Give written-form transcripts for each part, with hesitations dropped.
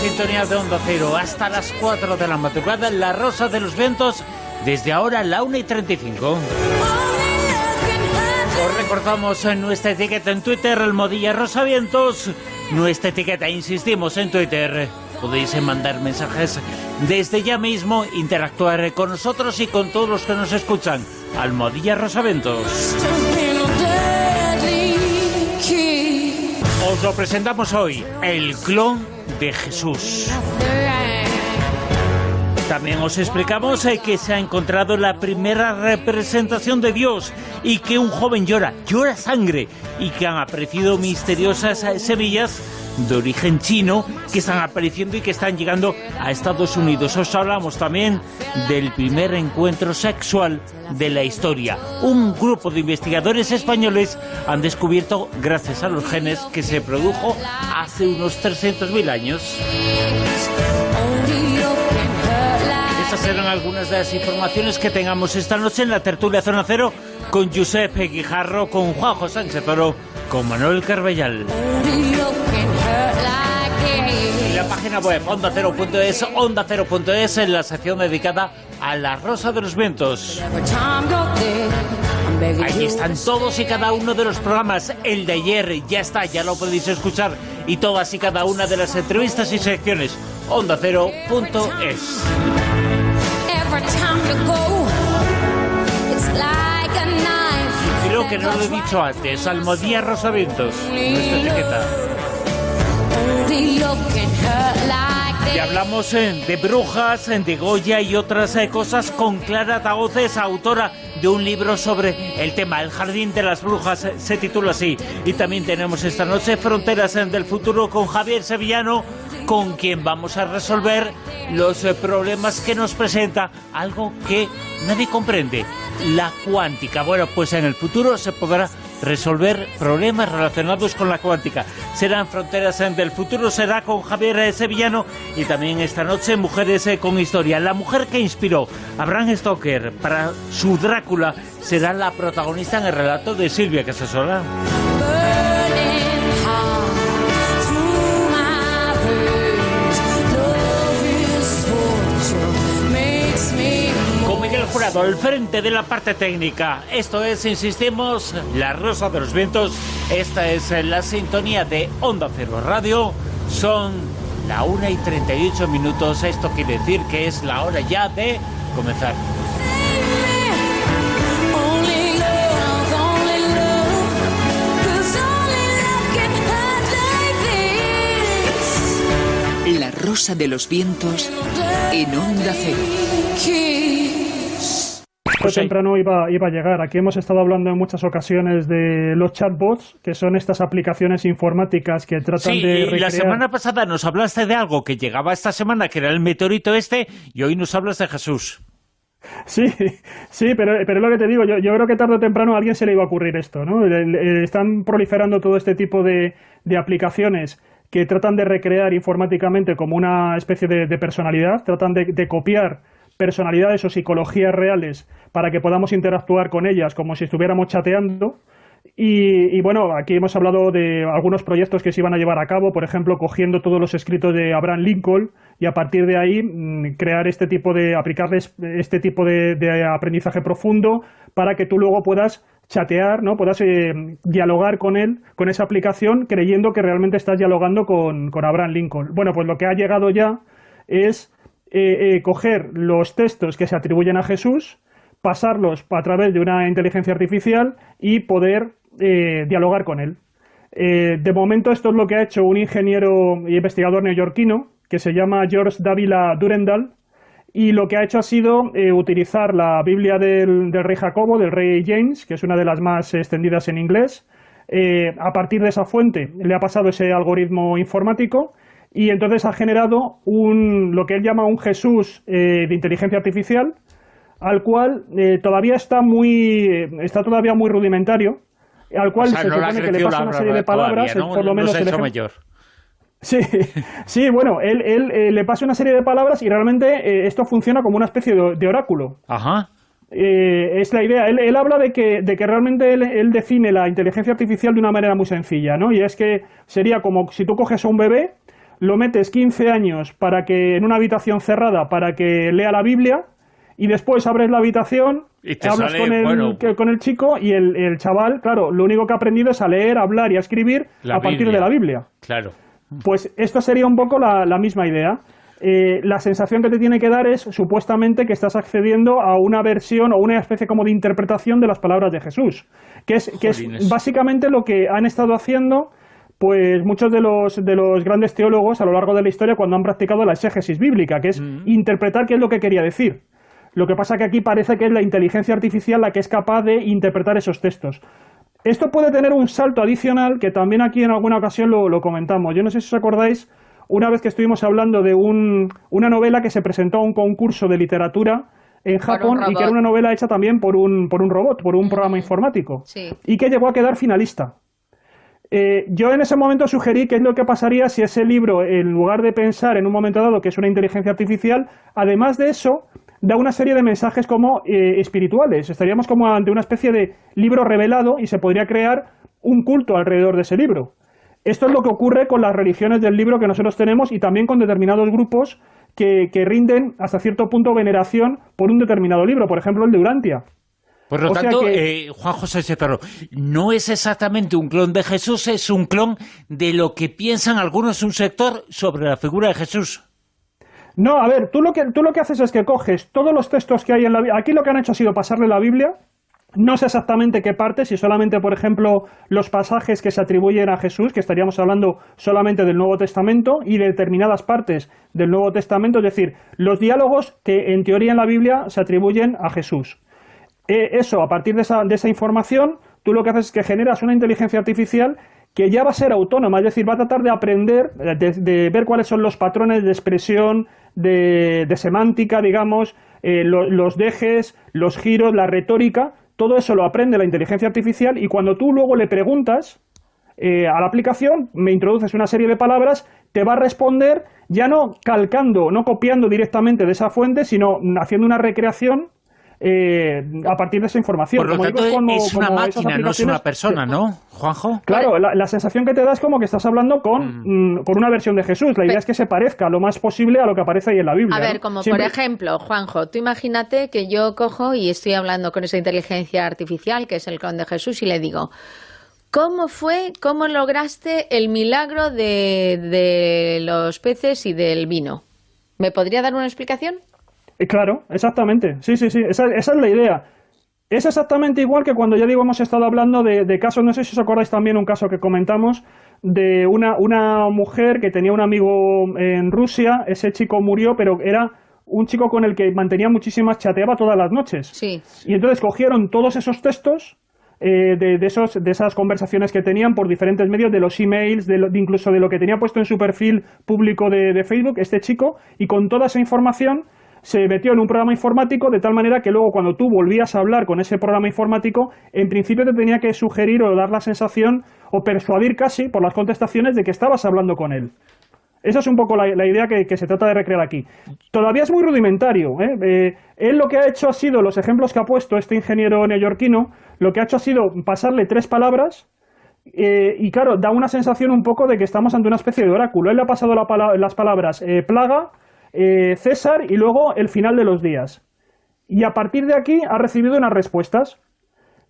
sintonía de Onda Cero hasta las 4 de la madrugada en La Rosa de los Vientos, desde ahora la 1:35. Os recordamos en nuestra etiqueta en Twitter, Almohadilla Rosavientos. Nuestra etiqueta, insistimos, en Twitter. Podéis mandar mensajes desde ya mismo, interactuar con nosotros y con todos los que nos escuchan. Almohadilla Rosavientos. Os lo presentamos hoy, el clon de Jesús. También os explicamos que se ha encontrado la primera representación de Dios y que un joven llora sangre, y que han aparecido misteriosas semillas de origen chino que están apareciendo y que están llegando a Estados Unidos. Os hablamos también del primer encuentro sexual de la historia. Un grupo de investigadores españoles han descubierto, gracias a los genes, que se produjo hace unos 300.000 años. Estas serán algunas de las informaciones que tengamos esta noche en la tertulia Zona Cero, con Josep Guijarro, con Juanjo Sánchez Oro, con Manuel Carbellal. Y la página web ondacero.es, ondacero.es, en la sección dedicada a La Rosa de los Vientos. Allí están todos y cada uno de los programas. El de ayer ya está, ya lo podéis escuchar, y todas y cada una de las entrevistas y secciones. ondacero.es. Y creo que no lo he dicho antes, Almohadilla Rosavientos, nuestra etiqueta. Y hablamos de brujas, de Goya y otras cosas con Clara Tahoces, autora de un libro sobre el tema, El Jardín de las Brujas, se titula así. Y también tenemos esta noche Fronteras del Futuro con Javier Sevillano, con quien vamos a resolver los problemas que nos presenta algo que nadie comprende, la cuántica. Bueno, pues en el futuro se podrá resolver problemas relacionados con la cuántica. Serán Fronteras del Futuro, será con Javier Sevillano. Y también esta noche Mujeres con Historia. La mujer que inspiró a Bram Stoker para su Drácula será la protagonista en el relato de Silvia Casasola. Jurado al frente de la parte técnica. Esto es, insistimos, La Rosa de los Vientos. Esta es la sintonía de Onda Cero Radio. Son la 1:38. Esto quiere decir que es la hora ya de comenzar. La Rosa de los Vientos en Onda Cero. Temprano iba a llegar. Aquí hemos estado hablando en muchas ocasiones de los chatbots, que son estas aplicaciones informáticas que tratan de recrear... La semana pasada nos hablaste de algo que llegaba esta semana, que era el meteorito este, y hoy nos hablas de Jesús. Sí, pero es lo que te digo, yo creo que tarde o temprano a alguien se le iba a ocurrir esto, ¿no? Están proliferando todo este tipo de aplicaciones que tratan de recrear informáticamente como una especie de personalidad, tratan de copiar personalidades o psicologías reales para que podamos interactuar con ellas como si estuviéramos chateando. Y bueno, aquí hemos hablado de algunos proyectos que se iban a llevar a cabo, por ejemplo, cogiendo todos los escritos de Abraham Lincoln y a partir de ahí crear aplicarles este tipo de aprendizaje profundo para que tú luego puedas chatear, ¿no? Puedas dialogar con él, con esa aplicación, creyendo que realmente estás dialogando con Abraham Lincoln. Bueno, pues lo que ha llegado ya es coger los textos que se atribuyen a Jesús, pasarlos a través de una inteligencia artificial y poder dialogar con él. De momento esto es lo que ha hecho un ingeniero y investigador neoyorquino que se llama George Dávila Durendal, y lo que ha hecho ha sido utilizar la Biblia del rey Jacobo, del rey James, que es una de las más extendidas en inglés. A partir de esa fuente le ha pasado ese algoritmo informático y entonces ha generado lo que él llama un Jesús de inteligencia artificial, al cual todavía está todavía muy rudimentario, al cual se supone que le pasa una serie de palabras, todavía, ¿no? por lo menos no se ha hecho mayor. Sí, bueno, él le pasa una serie de palabras y realmente esto funciona como una especie de oráculo. Ajá. Es la idea. Él habla de que realmente él define la inteligencia artificial de una manera muy sencilla, ¿no? Y es que sería como si tú coges a un bebé, lo metes 15 años en una habitación cerrada para que lea la Biblia, y después abres la habitación, hablas con el chico, y el chaval, claro, lo único que ha aprendido es a leer, a hablar y a escribir a partir de la Biblia. Claro. Pues esto sería un poco la misma idea. La sensación que te tiene que dar es supuestamente que estás accediendo a una versión o una especie como de interpretación de las palabras de Jesús, que es básicamente lo que han estado haciendo pues muchos de los grandes teólogos a lo largo de la historia cuando han practicado la exégesis bíblica, que es interpretar qué es lo que quería decir. Lo que pasa que aquí parece que es la inteligencia artificial la que es capaz de interpretar esos textos. Esto puede tener un salto adicional que también aquí en alguna ocasión lo comentamos. Yo no sé si os acordáis, una vez que estuvimos hablando de una novela que se presentó a un concurso de literatura en Japón y que era una novela hecha también por un robot, por un programa informático, y que llegó a quedar finalista. Yo en ese momento sugerí qué es lo que pasaría si ese libro, en lugar de pensar en un momento dado que es una inteligencia artificial, además de eso, da una serie de mensajes como espirituales. Estaríamos como ante una especie de libro revelado y se podría crear un culto alrededor de ese libro. Esto es lo que ocurre con las religiones del libro que nosotros tenemos y también con determinados grupos que rinden hasta cierto punto veneración por un determinado libro, por ejemplo el de Urantia. Por lo tanto, Juan José Seferro, no es exactamente un clon de Jesús, es un clon de lo que piensan algunos, un sector, sobre la figura de Jesús. No, a ver, tú lo que haces es que coges todos los textos que hay en la Biblia. Aquí lo que han hecho ha sido pasarle la Biblia. No sé exactamente qué partes, si solamente, por ejemplo, los pasajes que se atribuyen a Jesús, que estaríamos hablando solamente del Nuevo Testamento, y de determinadas partes del Nuevo Testamento, es decir, los diálogos que en teoría en la Biblia se atribuyen a Jesús. Eso, a partir de esa información, tú lo que haces es que generas una inteligencia artificial que ya va a ser autónoma, es decir, va a tratar de aprender, de ver cuáles son los patrones de expresión, de semántica, digamos, los dejes, los giros, la retórica. Todo eso lo aprende la inteligencia artificial y cuando tú luego le preguntas a la aplicación, me introduces una serie de palabras, te va a responder ya no calcando, no copiando directamente de esa fuente, sino haciendo una recreación a partir de esa información. Por lo tanto, es una máquina, no es una persona, ¿no, Juanjo? Claro, la sensación que te da es como que estás hablando con una versión de Jesús. La idea es que se parezca lo más posible a lo que aparece ahí en la Biblia. A ver, como por ejemplo, Juanjo, tú imagínate que yo cojo y estoy hablando con esa inteligencia artificial, que es el clon de Jesús, y le digo, ¿cómo lograste el milagro de los peces y del vino? ¿Me podría dar una explicación? Claro, exactamente. Sí. Esa es la idea. Es exactamente igual que cuando, ya digo, hemos estado hablando de casos, no sé si os acordáis también un caso que comentamos, de una mujer que tenía un amigo en Rusia, ese chico murió, pero era un chico con el que mantenía chateaba todas las noches. Sí. Y entonces cogieron todos esos textos de esas conversaciones que tenían por diferentes medios, de los emails, incluso de lo que tenía puesto en su perfil público de Facebook, este chico, y con toda esa información se metió en un programa informático de tal manera que luego cuando tú volvías a hablar con ese programa informático, en principio te tenía que sugerir o dar la sensación o persuadir casi por las contestaciones de que estabas hablando con él. Esa es un poco la idea que se trata de recrear aquí. Todavía es muy rudimentario. Él lo que ha hecho ha sido, los ejemplos que ha puesto este ingeniero neoyorquino, lo que ha hecho ha sido pasarle 3 palabras y claro, da una sensación un poco de que estamos ante una especie de oráculo. Él le ha pasado las palabras plaga, César y luego el final de los días. Y a partir de aquí ha recibido unas respuestas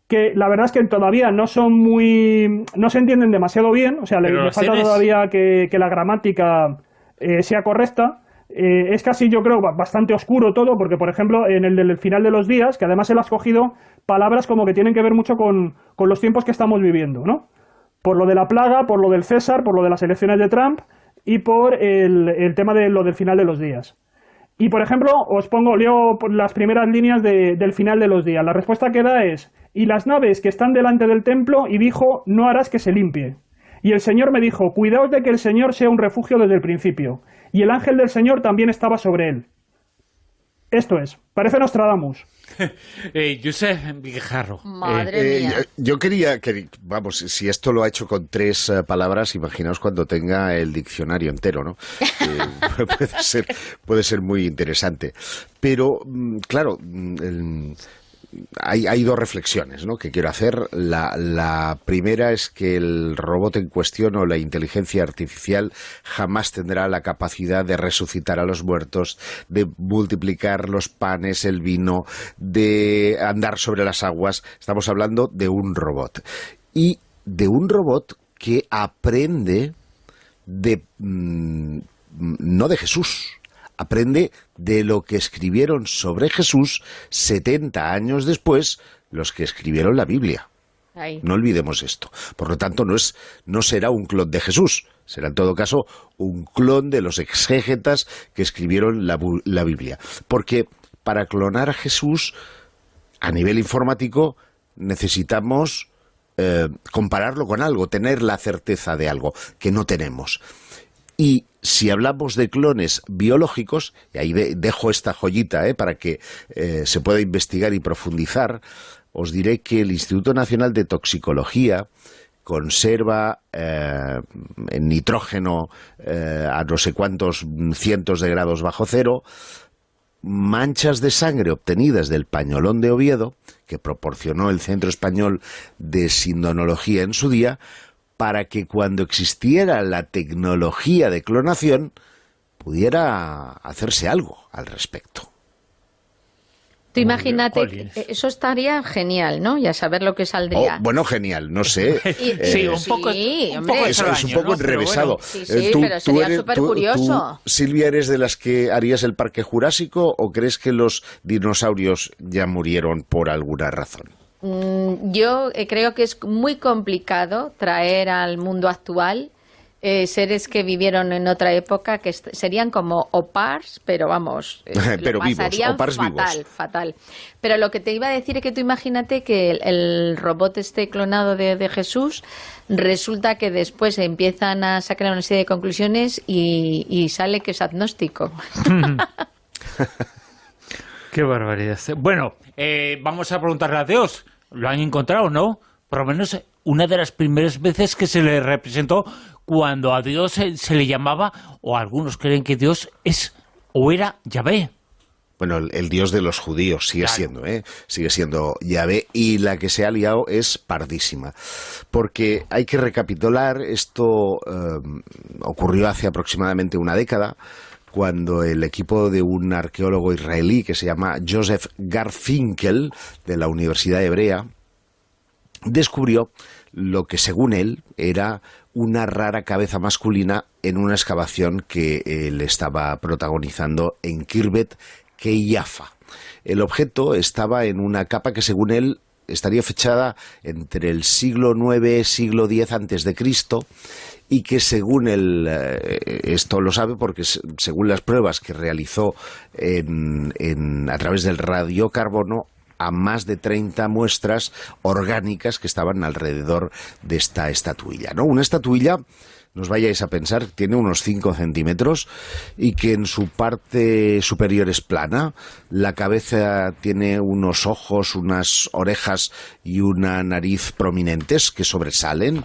que la verdad es que todavía no se entienden demasiado bien, o sea, le falta todavía que la gramática sea correcta. Es casi, yo creo, bastante oscuro todo, porque por ejemplo en el del final de los días, que además él ha escogido palabras como que tienen que ver mucho con los tiempos que estamos viviendo, ¿no? Por lo de la plaga, por lo del César, por lo de las elecciones de Trump y por el tema de lo del final de los días. Y, por ejemplo, leo las primeras líneas del final de los días. La respuesta que da es, y las naves que están delante del templo, y dijo, no harás que se limpie. Y el Señor me dijo, cuidaos de que el Señor sea un refugio desde el principio. Y el ángel del Señor también estaba sobre él. Esto es, parece Nostradamus. Josep Guijarro. Madre mía. Yo quería que, vamos, si esto lo ha hecho con 3 palabras, imaginaos cuando tenga el diccionario entero, ¿no? Puede ser muy interesante. Pero, claro, hay dos reflexiones, ¿no?, que quiero hacer. La primera es que el robot en cuestión o la inteligencia artificial jamás tendrá la capacidad de resucitar a los muertos, de multiplicar los panes, el vino, de andar sobre las aguas. Estamos hablando de un robot. Y de un robot que aprende no de Jesús, aprende de lo que escribieron sobre Jesús 70 años después los que escribieron la Biblia. Ahí. No olvidemos esto. Por lo tanto, no será un clon de Jesús, será en todo caso un clon de los exégetas que escribieron la Biblia. Porque para clonar a Jesús, a nivel informático, necesitamos compararlo con algo, tener la certeza de algo que no tenemos. Y si hablamos de clones biológicos, y ahí dejo esta joyita para que se pueda investigar y profundizar, os diré que el Instituto Nacional de Toxicología conserva en nitrógeno a no sé cuántos cientos de grados bajo cero manchas de sangre obtenidas del pañolón de Oviedo, que proporcionó el Centro Español de Sindonología en su día, para que cuando existiera la tecnología de clonación pudiera hacerse algo al respecto. Tú imagínate, eso estaría genial, ¿no? Ya saber lo que saldría. Bueno, genial, no sé. Sí, un poco es un poco enrevesado. Bueno. Sí, pero sería súper curioso. ¿Tú, Silvia, eres de las que harías el Parque Jurásico o crees que los dinosaurios ya murieron por alguna razón? Yo creo que es muy complicado traer al mundo actual seres que vivieron en otra época, que serían como opars, pero vamos, pero vivos, opars fatal. Pero lo que te iba a decir es que tú imagínate que el robot clonado de Jesús, resulta que después empiezan a sacar una serie de conclusiones y sale que es agnóstico. Qué barbaridad. Bueno, vamos a preguntarle a Dios. ¿Lo han encontrado, no? Por lo menos una de las primeras veces que se le representó, cuando a Dios se le llamaba, o algunos creen que Dios es o era Yahvé. Bueno, el Dios de los judíos sigue siendo Yahvé, y la que se ha liado es pardísima. Porque hay que recapitular, esto ocurrió hace aproximadamente una década, cuando el equipo de un arqueólogo israelí que se llama Joseph Garfinkel, de la Universidad Hebrea, descubrió lo que según él era una rara cabeza masculina en una excavación que él estaba protagonizando en Khirbet Qeiyafa. El objeto estaba en una capa que según él estaría fechada entre el siglo IX, siglo X antes de Cristo, y que según él, esto lo sabe porque según las pruebas que realizó a través del radiocarbono, a más de 30 muestras orgánicas que estaban alrededor de esta estatuilla, ¿no? Una estatuilla, no os vayáis a pensar, tiene unos 5 centímetros y que en su parte superior es plana. La cabeza tiene unos ojos, unas orejas y una nariz prominentes que sobresalen.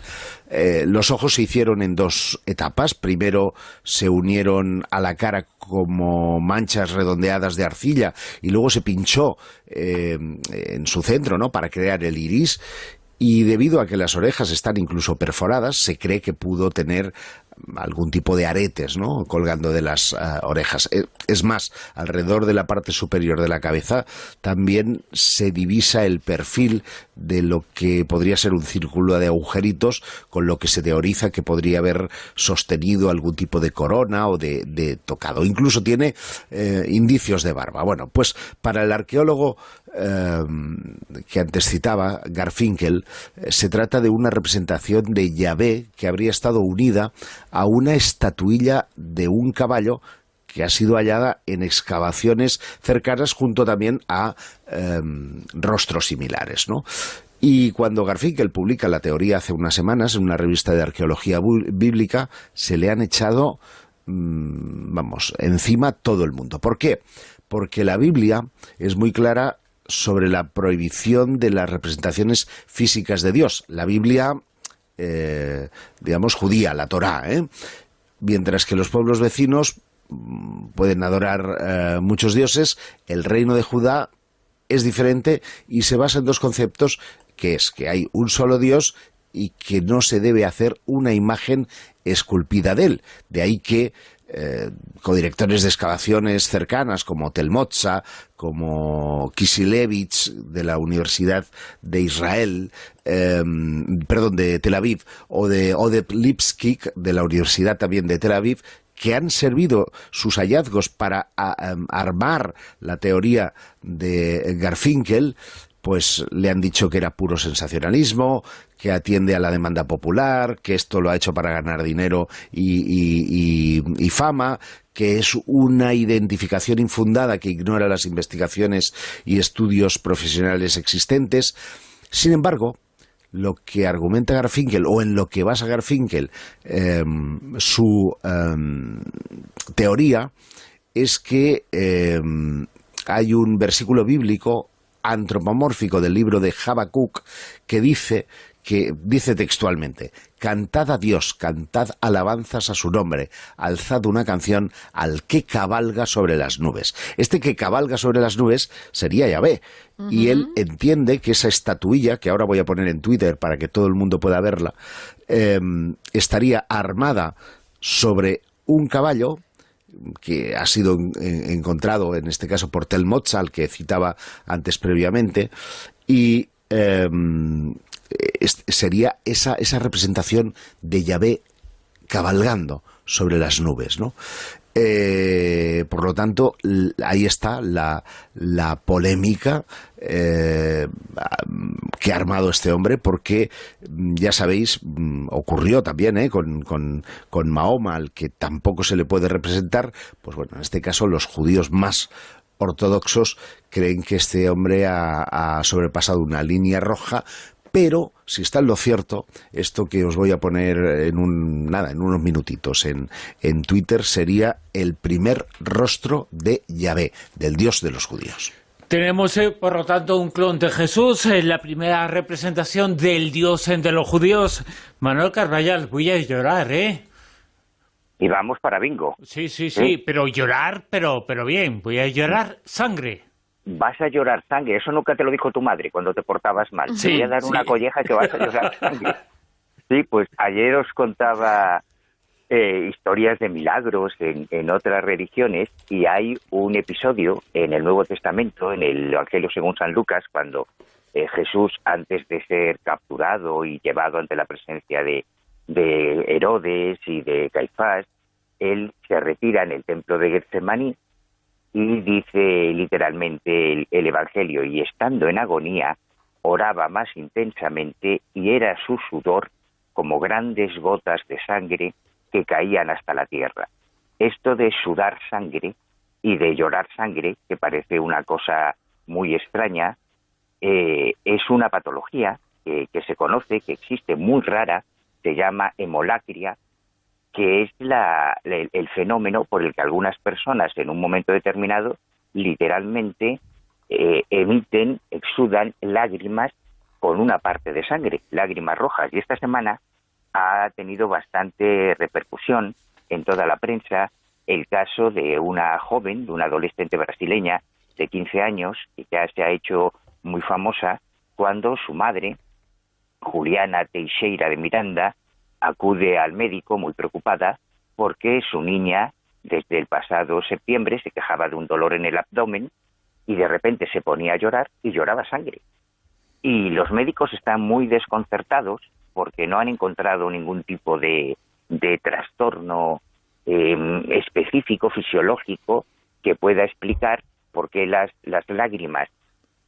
Los ojos se hicieron en 2 etapas. Primero se unieron a la cara como manchas redondeadas de arcilla y luego se pinchó en su centro, ¿no?, para crear el iris. Y debido a que las orejas están incluso perforadas, se cree que pudo tener algún tipo de aretes, ¿no?, colgando de las orejas. Es más, alrededor de la parte superior de la cabeza también se divisa el perfil de lo que podría ser un círculo de agujeritos, con lo que se teoriza que podría haber sostenido algún tipo de corona o de tocado. Incluso tiene indicios de barba. Bueno, pues para el arqueólogo que antes citaba, Garfinkel, se trata de una representación de Yahvé que habría estado unida a una estatuilla de un caballo que ha sido hallada en excavaciones cercanas, junto también a rostros similares, ¿no? Y cuando Garfinkel publica la teoría hace unas semanas en una revista de arqueología bíblica, se le han echado encima todo el mundo. ¿Por qué? Porque la Biblia es muy clara sobre la prohibición de las representaciones físicas de Dios. La Biblia, judía, la Torá, mientras que los pueblos vecinos pueden adorar muchos dioses, el reino de Judá es diferente y se basa en dos conceptos, que es que hay un solo Dios y que no se debe hacer una imagen esculpida de él. De ahí que codirectores de excavaciones cercanas como Tel Motza, como Kisilevich de la Universidad de Israel, de Tel Aviv, o de Lipskik de la Universidad también de Tel Aviv, que han servido sus hallazgos para armar la teoría de Garfinkel, pues le han dicho que era puro sensacionalismo, que atiende a la demanda popular, que esto lo ha hecho para ganar dinero y fama, que es una identificación infundada que ignora las investigaciones y estudios profesionales existentes. Sin embargo, lo que argumenta Garfinkel, o en lo que basa Garfinkel su teoría, es que hay un versículo bíblico antropomórfico del libro de Habacuc que dice textualmente: cantad a Dios, cantad alabanzas a su nombre, alzad una canción al que cabalga sobre las nubes. Este que cabalga sobre las nubes sería Yahvé, y él entiende que esa estatuilla, que ahora voy a poner en Twitter para que todo el mundo pueda verla, estaría armada sobre un caballo que ha sido encontrado en este caso por Tel Motza, al que citaba antes previamente, y sería esa representación de Yahvé cabalgando sobre las nubes, ¿no? Por lo tanto, ahí está la polémica que ha armado este hombre, porque ya sabéis, ocurrió también con Mahoma, al que tampoco se le puede representar. Pues bueno, en este caso los judíos más ortodoxos creen que este hombre ha sobrepasado una línea roja. Pero, si está en lo cierto, esto que os voy a poner en unos minutitos en Twitter, sería el primer rostro de Yahvé, del Dios de los judíos. Tenemos, por lo tanto, un clon de Jesús, la primera representación del Dios de los judíos. Manuel Carballal, voy a llorar, ¿eh? Y vamos para bingo. Sí, pero llorar, pero bien, voy a llorar sangre. Vas a llorar sangre, eso nunca te lo dijo tu madre cuando te portabas mal. Sí, te voy a dar una colleja que vas a llorar sangre. Sí, pues ayer os contaba historias de milagros en otras religiones, y hay un episodio en el Nuevo Testamento, en el Evangelio según San Lucas, cuando Jesús, antes de ser capturado y llevado ante la presencia de Herodes y de Caifás, él se retira en el templo de Getsemaní. Y dice literalmente el Evangelio: y estando en agonía, oraba más intensamente, y era su sudor como grandes gotas de sangre que caían hasta la tierra. Esto de sudar sangre y de llorar sangre, que parece una cosa muy extraña, es una patología que se conoce, que existe, muy rara, se llama hemolacria, que es el fenómeno por el que algunas personas en un momento determinado literalmente exudan lágrimas con una parte de sangre, lágrimas rojas. Y esta semana ha tenido bastante repercusión en toda la prensa el caso de una joven, de una adolescente brasileña de 15 años, que ya se ha hecho muy famosa, cuando su madre, Juliana Teixeira de Miranda, acude al médico muy preocupada porque su niña, desde el pasado septiembre, se quejaba de un dolor en el abdomen y de repente se ponía a llorar y lloraba sangre. Y los médicos están muy desconcertados porque no han encontrado ningún tipo de trastorno específico, fisiológico, que pueda explicar por qué las lágrimas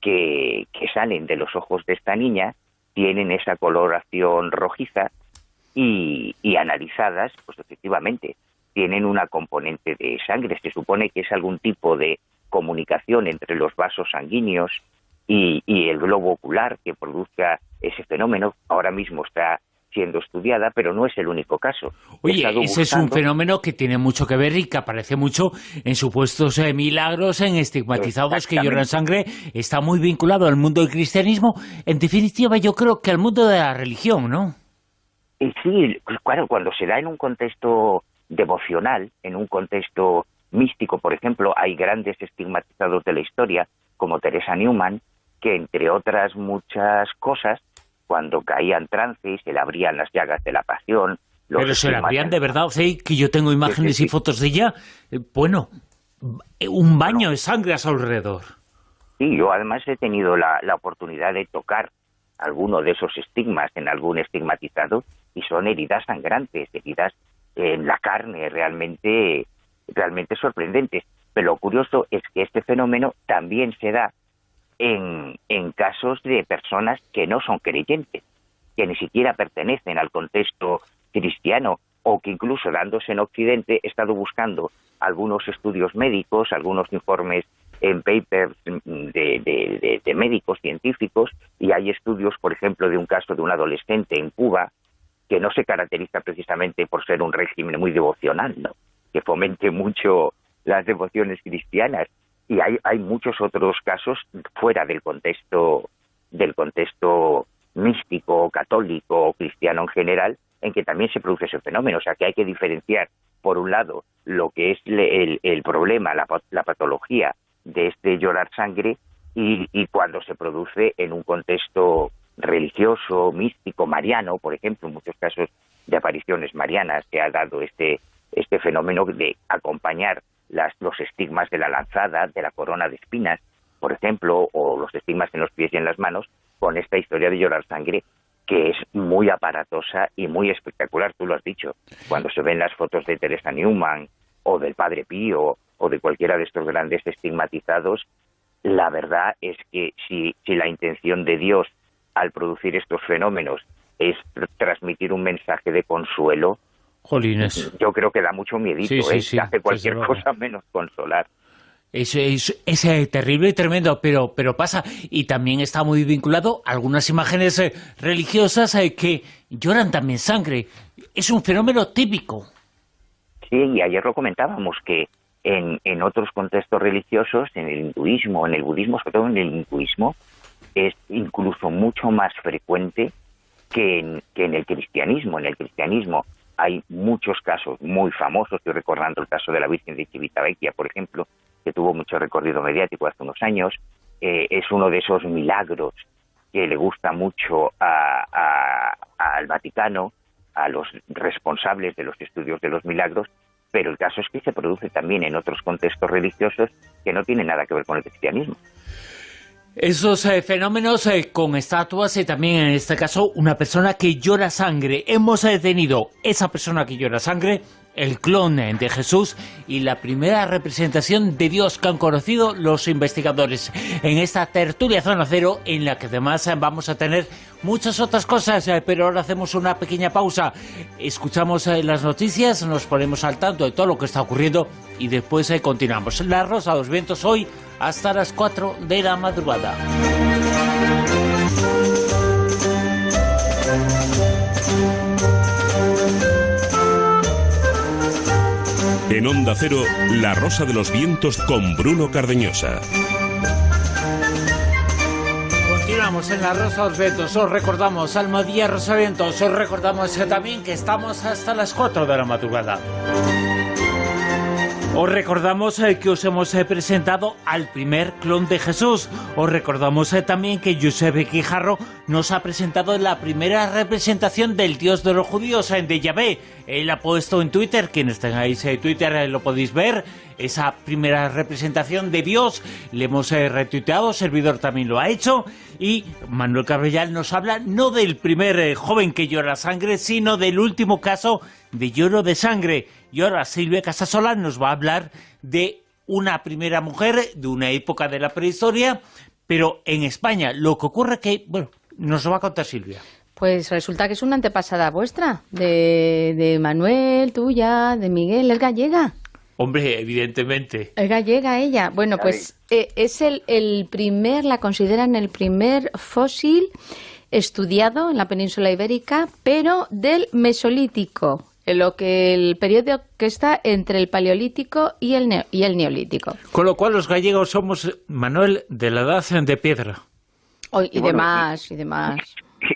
que salen de los ojos de esta niña tienen esa coloración rojiza. Y analizadas, pues efectivamente, tienen una componente de sangre. Se supone que es algún tipo de comunicación entre los vasos sanguíneos y el globo ocular que produzca ese fenómeno. Ahora mismo está siendo estudiada, pero no es el único caso. Oye, ese es un fenómeno que tiene mucho que ver y que aparece mucho en supuestos milagros, en estigmatizados que lloran sangre. Está muy vinculado al mundo del cristianismo. En definitiva, yo creo que al mundo de la religión, ¿no? Sí, claro, cuando se da en un contexto devocional, en un contexto místico, por ejemplo, hay grandes estigmatizados de la historia, como Teresa Newman, que entre otras muchas cosas, cuando caía en trance y se le abrían las llagas de la pasión... Pero se le abrían de verdad, o sea, que yo tengo imágenes y fotos de ella, bueno, un baño de sangre a su alrededor. Sí, yo además he tenido la oportunidad de tocar alguno de esos estigmas en algún estigmatizado y son heridas sangrantes, heridas en la carne realmente sorprendentes. Pero lo curioso es que este fenómeno también se da en casos de personas que no son creyentes, que ni siquiera pertenecen al contexto cristiano, o que incluso dándose en Occidente he estado buscando algunos estudios médicos, algunos informes en papers de médicos científicos, y hay estudios, por ejemplo, de un caso de un adolescente en Cuba que no se caracteriza precisamente por ser un régimen muy devocional, ¿no?, que fomente mucho las devociones cristianas, y hay muchos otros casos fuera del contexto místico, católico o cristiano en general, en que también se produce ese fenómeno. O sea, que hay que diferenciar, por un lado, lo que es el problema, la patología de este llorar sangre, y cuando se produce en un contexto religioso, místico, mariano, por ejemplo, en muchos casos de apariciones marianas se ha dado este fenómeno de acompañar los estigmas de la lanzada, de la corona de espinas, por ejemplo, o los estigmas en los pies y en las manos, con esta historia de llorar sangre, que es muy aparatosa y muy espectacular, tú lo has dicho. Cuando se ven las fotos de Teresa Newman o del Padre Pío o de cualquiera de estos grandes estigmatizados, la verdad es que si la intención de Dios al producir estos fenómenos es transmitir un mensaje de consuelo, Jolines, yo creo que da mucho miedito, sí, hace cualquier cosa menos consolar. Es terrible y tremendo, pero pasa. Y también está muy vinculado a algunas imágenes religiosas que lloran también sangre. Es un fenómeno típico. Sí, y ayer lo comentábamos, que en otros contextos religiosos, en el hinduismo, en el budismo, sobre todo en el hinduismo, es incluso mucho más frecuente que en el cristianismo. En el cristianismo hay muchos casos muy famosos. Estoy recordando el caso de la Virgen de Civitavecchia, por ejemplo, que tuvo mucho recorrido mediático hace unos años. Es uno de esos milagros que le gusta mucho al Vaticano, a los responsables de los estudios de los milagros, pero el caso es que se produce también en otros contextos religiosos que no tienen nada que ver con el cristianismo. Esos fenómenos con estatuas y también en este caso una persona que llora sangre. Hemos tenido esa persona que llora sangre, el clon de Jesús y la primera representación de Dios que han conocido los investigadores en esta tertulia Zona Cero, en la que además vamos a tener muchas otras cosas, pero ahora hacemos una pequeña pausa, escuchamos las noticias, nos ponemos al tanto de todo lo que está ocurriendo y después continuamos. La Rosa de los Vientos hoy hasta las 4 de la madrugada. En Onda Cero, La Rosa de los Vientos con Bruno Cardeñosa. Continuamos en La Rosa de los Vientos. Os recordamos, Almadía Rosa Vientos, os recordamos también que estamos hasta las 4 de la madrugada. Os recordamos que os hemos presentado al primer clon de Jesús. Os recordamos también que Josep Quijarro nos ha presentado la primera representación del Dios de los judíos, de Yahvé. Él ha puesto en Twitter, quienes tengáis Twitter lo podéis ver, esa primera representación de Dios. Le hemos retuiteado, servidor también lo ha hecho. Y Manuel Carvellal nos habla no del primer joven que llora sangre, sino del último caso de lloro de sangre. Y ahora Silvia Casasola nos va a hablar de una primera mujer de una época de la prehistoria, pero en España. Lo que ocurre que, bueno, nos lo va a contar Silvia. Pues resulta que es una antepasada vuestra, de Manuel, tuya, de Miguel, es gallega. Hombre, evidentemente. Es gallega ella. Bueno, pues es el primer, la consideran el primer fósil estudiado en la península ibérica, pero del Mesolítico. El periodo que está entre el Paleolítico y el Neolítico. Con lo cual los gallegos somos, Manuel, de la edad de piedra. Y demás.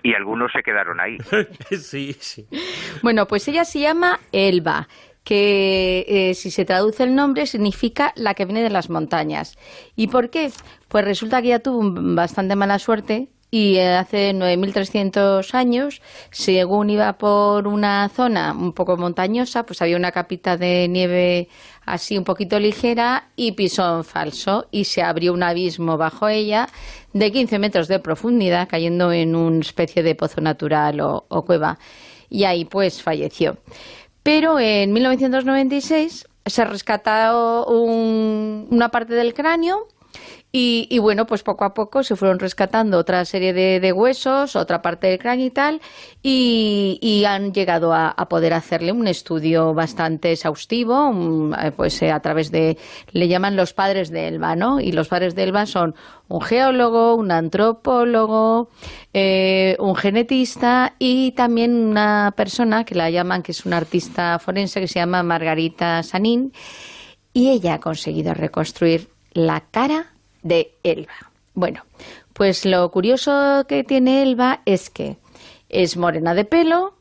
Y algunos se quedaron ahí. Sí. Bueno, pues ella se llama Elba que si se traduce el nombre significa la que viene de las montañas. ¿Y por qué? Pues resulta que ella tuvo bastante mala suerte y hace 9.300 años, según iba por una zona un poco montañosa, pues había una capita de nieve así un poquito ligera y pisó en falso y se abrió un abismo bajo ella de 15 metros de profundidad, cayendo en una especie de pozo natural o cueva. Y ahí pues falleció. Pero en 1996 se rescató una parte del cráneo y bueno, pues poco a poco se fueron rescatando otra serie de huesos, otra parte del cráneo y tal, y han llegado a poder hacerle un estudio bastante exhaustivo, pues a través de, le llaman los padres de Elba, ¿no? Y los padres de Elba son un geólogo, un antropólogo, un genetista y también una persona que la llaman, que es una artista forense que se llama Margarita Sanín, y ella ha conseguido reconstruir la cara de Elba. Bueno, pues lo curioso que tiene Elba es que es morena de pelo,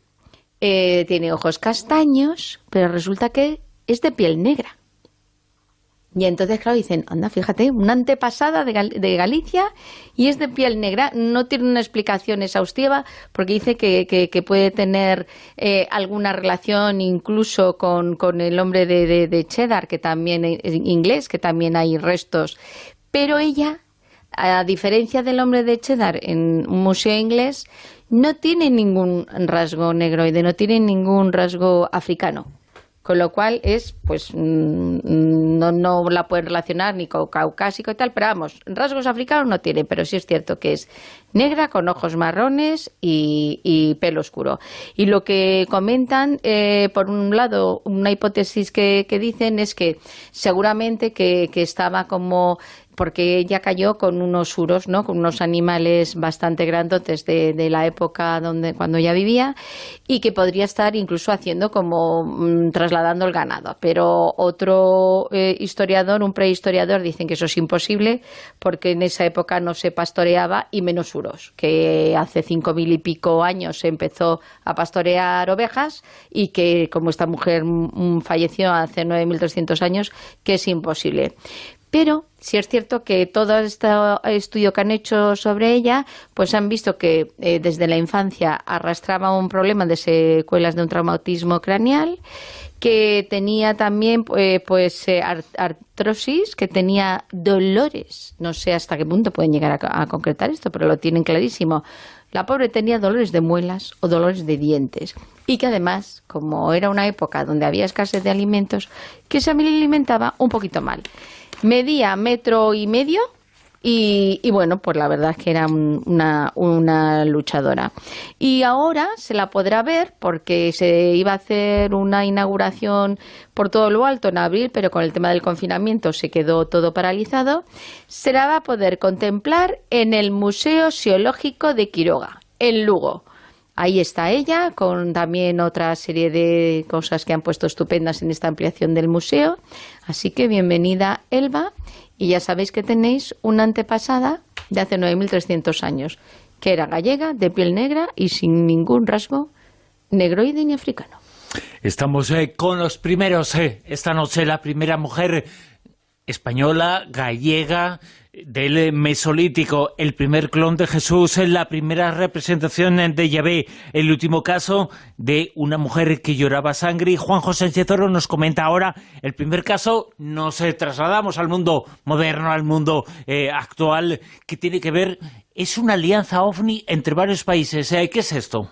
tiene ojos castaños, pero resulta que es de piel negra. Y entonces, claro, dicen, anda, fíjate, una antepasada de Galicia y es de piel negra. No tiene una explicación exhaustiva porque dice que puede tener alguna relación incluso con el hombre de Cheddar, que también es inglés, que también hay restos. Pero ella, a diferencia del hombre de Cheddar en un museo inglés, no tiene ningún rasgo negroide, no tiene ningún rasgo africano. Con lo cual es, pues, no la pueden relacionar ni con caucásico y tal, pero vamos, rasgos africanos no tiene, pero sí es cierto que es negra, con ojos marrones y pelo oscuro. Y lo que comentan, por un lado, una hipótesis que dicen es que seguramente que estaba como, porque ella cayó con unos uros, ¿no? Con unos animales bastante grandotes de la época cuando ella vivía, y que podría estar incluso haciendo como trasladando el ganado. Pero otro historiador, un prehistoriador, dicen que eso es imposible porque en esa época no se pastoreaba y menos uros, que hace 5.000 y pico años se empezó a pastorear ovejas y que como esta mujer falleció hace 9.300 años, que es imposible. Pero sí es cierto que todo este estudio que han hecho sobre ella, pues han visto que desde la infancia arrastraba un problema de secuelas de un traumatismo craneal, que tenía también artrosis, que tenía dolores. No sé hasta qué punto pueden llegar a concretar esto, pero lo tienen clarísimo. La pobre tenía dolores de muelas o dolores de dientes. Y que además, como era una época donde había escasez de alimentos, que se alimentaba un poquito mal. Medía 1,5 metros y bueno, pues la verdad es que era una luchadora. Y ahora se la podrá ver porque se iba a hacer una inauguración por todo lo alto en abril, pero con el tema del confinamiento se quedó todo paralizado. Se la va a poder contemplar en el Museo Xeológico de Quiroga, en Lugo. Ahí está ella, con también otra serie de cosas que han puesto estupendas en esta ampliación del museo. Así que bienvenida, Elba, y ya sabéis que tenéis una antepasada de hace 9.300 años, que era gallega, de piel negra y sin ningún rasgo negroide ni africano. Estamos con los primeros, esta noche la primera mujer española, gallega, del Mesolítico, el primer clon de Jesús, la primera representación de Yahvé, el último caso de una mujer que lloraba sangre. Y Juan José Oro nos comenta ahora el primer caso. Nos trasladamos al mundo moderno, al mundo actual, que tiene que ver, es una alianza OVNI entre varios países. ¿Qué es esto?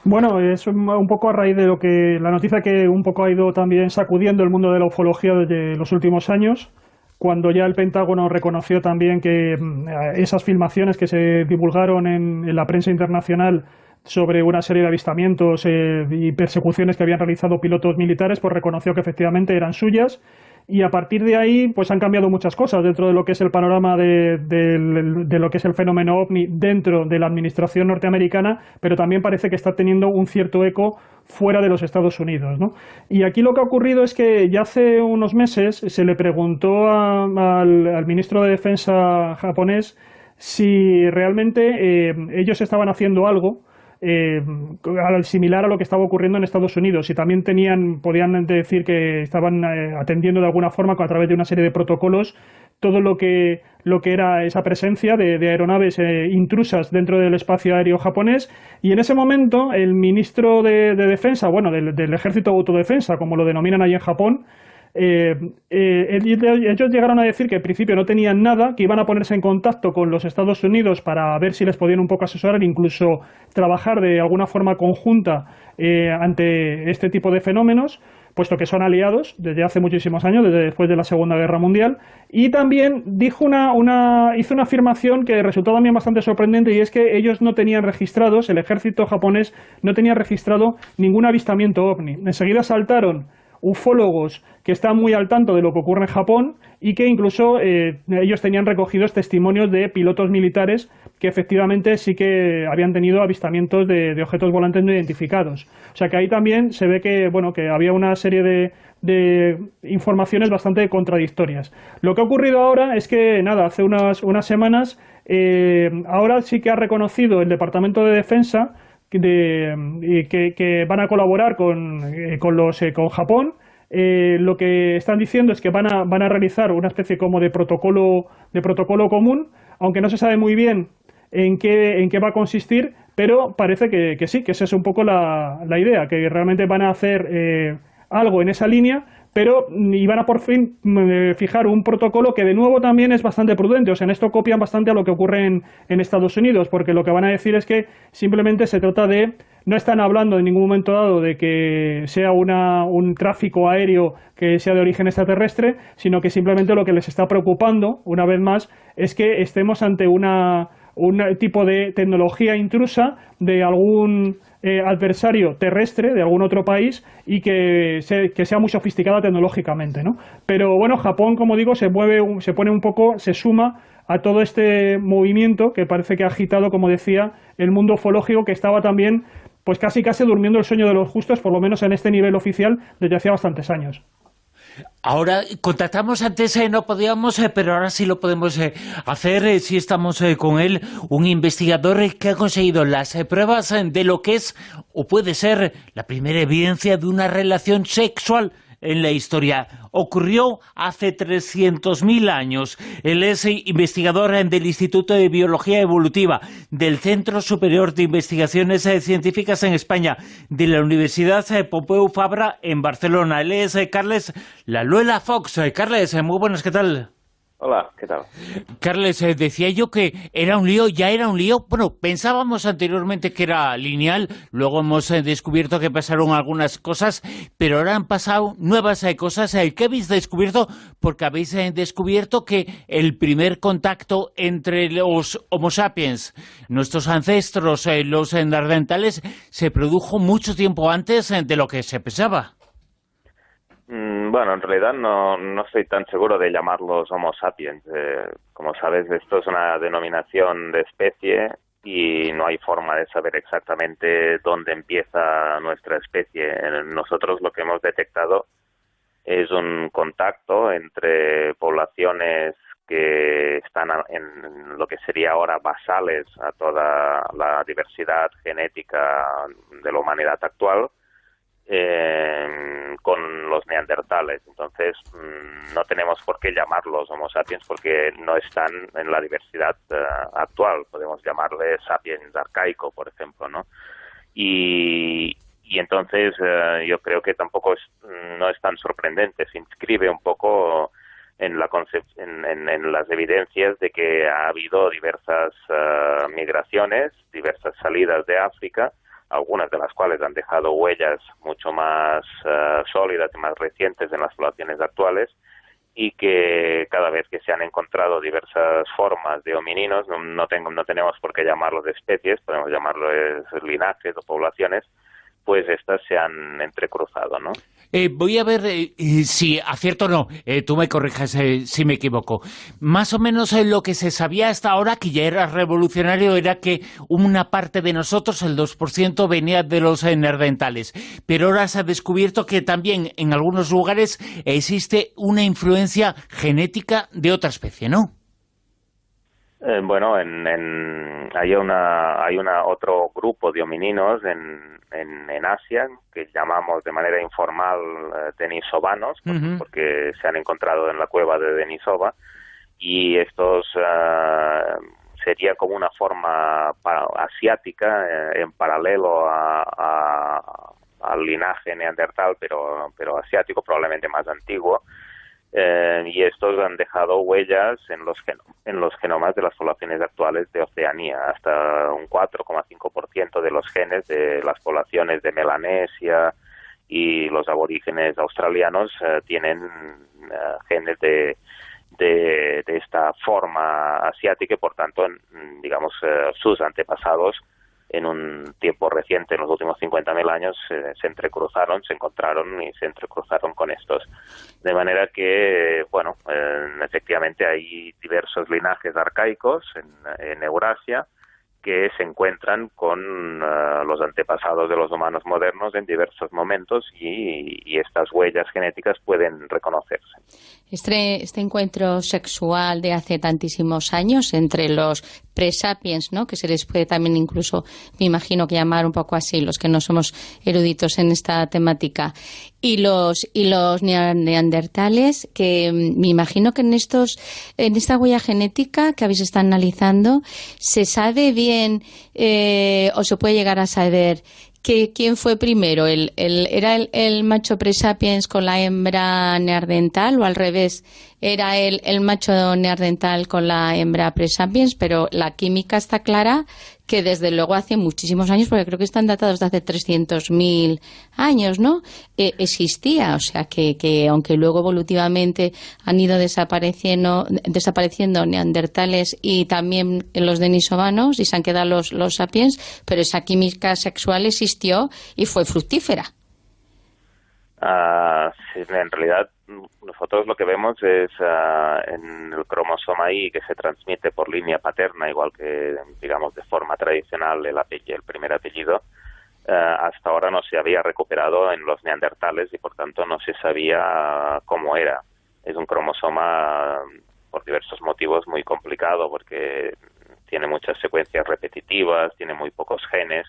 Bueno, es un poco a raíz de la noticia que un poco ha ido también sacudiendo el mundo de la ufología desde los últimos años, cuando ya el Pentágono reconoció también que esas filmaciones que se divulgaron en la prensa internacional sobre una serie de avistamientos y persecuciones que habían realizado pilotos militares, pues reconoció que efectivamente eran suyas. Y a partir de ahí pues han cambiado muchas cosas dentro de lo que es el panorama de lo que es el fenómeno OVNI dentro de la administración norteamericana, pero también parece que está teniendo un cierto eco fuera de los Estados Unidos, ¿no? Y aquí lo que ha ocurrido es que ya hace unos meses se le preguntó al ministro de Defensa japonés si realmente ellos estaban haciendo algo similar a lo que estaba ocurriendo en Estados Unidos, y también podían decir que estaban atendiendo de alguna forma a través de una serie de protocolos todo lo que era esa presencia de aeronaves intrusas dentro del espacio aéreo japonés. Y en ese momento el ministro de Defensa, bueno, del Ejército de Autodefensa, como lo denominan allí en Japón, ellos llegaron a decir que al principio no tenían nada, que iban a ponerse en contacto con los Estados Unidos para ver si les podían un poco asesorar, incluso trabajar de alguna forma conjunta ante este tipo de fenómenos, puesto que son aliados desde hace muchísimos años, desde después de la Segunda Guerra Mundial. Y también hizo una afirmación que resultó también bastante sorprendente, y es que ellos no tenían registrados, el ejército japonés no tenía registrado ningún avistamiento ovni. Enseguida saltaron ufólogos que están muy al tanto de lo que ocurre en Japón, y que incluso ellos tenían recogidos testimonios de pilotos militares que efectivamente sí que habían tenido avistamientos de objetos volantes no identificados. O sea que ahí también se ve que, bueno, que había una serie de informaciones bastante contradictorias. Lo que ha ocurrido ahora es que, nada, hace unas semanas, ahora sí que ha reconocido el Departamento de Defensa que van a colaborar con Japón. Lo que están diciendo es que van a realizar una especie como de protocolo común, aunque no se sabe muy bien en qué va a consistir, pero parece que sí, que esa es un poco la idea, que realmente van a hacer algo en esa línea, pero y van a por fin fijar un protocolo que de nuevo también es bastante prudente. O sea, en esto copian bastante a lo que ocurre en Estados Unidos, porque lo que van a decir es que simplemente se trata de, no están hablando en ningún momento dado de que sea un tráfico aéreo que sea de origen extraterrestre, sino que simplemente lo que les está preocupando, una vez más, es que estemos ante un tipo de tecnología intrusa de algún adversario terrestre de algún otro país, y que sea muy sofisticada tecnológicamente, ¿no? Pero bueno, Japón, como digo, se suma a todo este movimiento que parece que ha agitado, como decía, el mundo ufológico, que estaba también pues casi durmiendo el sueño de los justos, por lo menos en este nivel oficial, desde hacía bastantes años. Ahora, contactamos antes, no podíamos, pero ahora sí lo podemos hacer, sí estamos con él, un investigador que ha conseguido las pruebas de lo que es, o puede ser, la primera evidencia de una relación sexual en la historia. Ocurrió hace 300.000 años. Él es investigador del Instituto de Biología Evolutiva, del Centro Superior de Investigaciones Científicas en España, de la Universidad Pompeu Fabra en Barcelona. Él es Carles Laluela Fox. Carles, muy buenas, ¿qué tal? Hola, ¿qué tal? Carles, decía yo que era un lío, ya era un lío. Bueno, pensábamos anteriormente que era lineal, luego hemos descubierto que pasaron algunas cosas, pero ahora han pasado nuevas cosas. ¿Qué habéis descubierto? Porque habéis descubierto que el primer contacto entre los Homo sapiens, nuestros ancestros, los neandertales, se produjo mucho tiempo antes de lo que se pensaba. Bueno, en realidad no estoy tan seguro de llamarlos Homo sapiens. Como sabes, esto es una denominación de especie y no hay forma de saber exactamente dónde empieza nuestra especie. Nosotros lo que hemos detectado es un contacto entre poblaciones que están en lo que sería ahora basales a toda la diversidad genética de la humanidad actual, con los neandertales. Entonces no tenemos por qué llamarlos Homo sapiens porque no están en la diversidad actual. Podemos llamarle sapiens arcaico, por ejemplo, ¿no? Y entonces yo creo que tampoco no es tan sorprendente. Se inscribe un poco en las evidencias de que ha habido diversas migraciones, diversas salidas de África, algunas de las cuales han dejado huellas mucho más sólidas y más recientes en las poblaciones actuales, y que cada vez que se han encontrado diversas formas de homininos, no tenemos por qué llamarlos de especies, podemos llamarlos linajes o poblaciones, pues estas se han entrecruzado, ¿no? Voy a ver si acierto o no, tú me corrijas si me equivoco. Más o menos lo que se sabía hasta ahora, que ya era revolucionario, era que una parte de nosotros, el 2%, venía de los neandertales. Pero ahora se ha descubierto que también en algunos lugares existe una influencia genética de otra especie, ¿no? Bueno, hay otro grupo de homininos en Asia que llamamos de manera informal denisovanos, porque se han encontrado en la cueva de Denisova, y estos sería como una forma asiática en paralelo al linaje neandertal, pero asiático, probablemente más antiguo. Y estos han dejado huellas en los genomas de las poblaciones actuales de Oceanía. Hasta un 4,5% de los genes de las poblaciones de Melanesia y los aborígenes australianos tienen genes de esta forma asiática, y por tanto, digamos, sus antepasados en un tiempo reciente, en los últimos 50.000 años, se entrecruzaron con estos. De manera que, bueno, efectivamente hay diversos linajes arcaicos en Eurasia que se encuentran con los antepasados de los humanos modernos en diversos momentos, y estas huellas genéticas pueden reconocerse. Este encuentro sexual de hace tantísimos años entre los presapiens, ¿no?, que se les puede también incluso, me imagino, que llamar un poco así, los que no somos eruditos en esta temática, y los neandertales, que me imagino que en esta huella genética que habéis estado analizando, se sabe bien o se puede llegar a saber quién fue primero, ¿era el macho presapiens con la hembra neandertal, o al revés, era el macho neandertal con la hembra presapiens? Pero la química está clara que desde luego hace muchísimos años, porque creo que están datados de hace 300.000 años, ¿no?, existía. O sea que aunque luego evolutivamente han ido desapareciendo neandertales y también los denisovanos, y se han quedado los sapiens, pero esa química sexual existió y fue fructífera. Sí, en realidad nosotros lo que vemos es en el cromosoma Y, que se transmite por línea paterna, igual que, digamos, de forma tradicional el primer apellido, hasta ahora no se había recuperado en los neandertales, y por tanto no se sabía cómo era. Es un cromosoma, por diversos motivos, muy complicado, porque tiene muchas secuencias repetitivas, tiene muy pocos genes,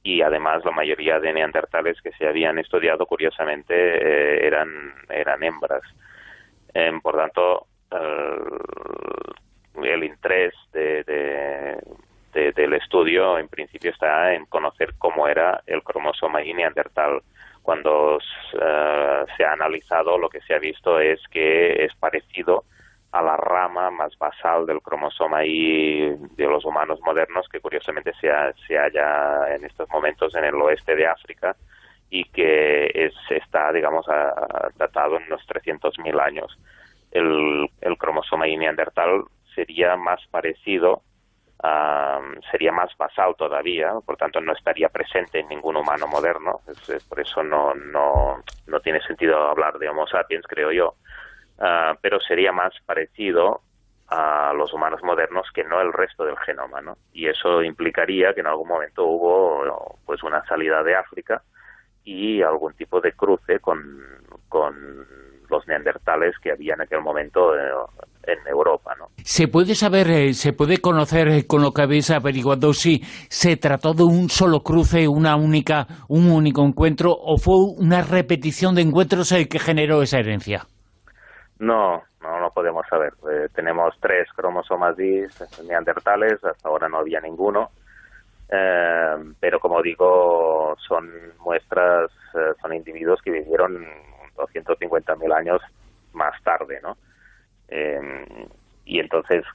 y además la mayoría de neandertales que se habían estudiado, curiosamente, eran hembras. Por tanto, el interés del estudio en principio está en conocer cómo era el cromosoma Y neandertal. Cuando se ha analizado, lo que se ha visto es que es parecido a la rama más basal del cromosoma Y de los humanos modernos, que curiosamente se halla en estos momentos en el oeste de África, y que está, digamos, datado en unos 300.000 años. El cromosoma Y neandertal sería más parecido, sería más basal todavía, por tanto no estaría presente en ningún humano moderno. Por eso no tiene sentido hablar de Homo sapiens, creo yo. Pero sería más parecido a los humanos modernos que no el resto del genoma, ¿no? Y eso implicaría que en algún momento hubo, pues, una salida de África y algún tipo de cruce con los neandertales que había en aquel momento en Europa, ¿no? ¿Se puede saber, se puede conocer con lo que habéis averiguado si se trató de un solo cruce, un único encuentro, o fue una repetición de encuentros que generó esa herencia? No podemos saber. Tenemos 3 cromosomas Y neandertales, hasta ahora no había ninguno, pero como digo, son muestras, son individuos que vivieron 250.000 años más tarde, ¿no? Y entonces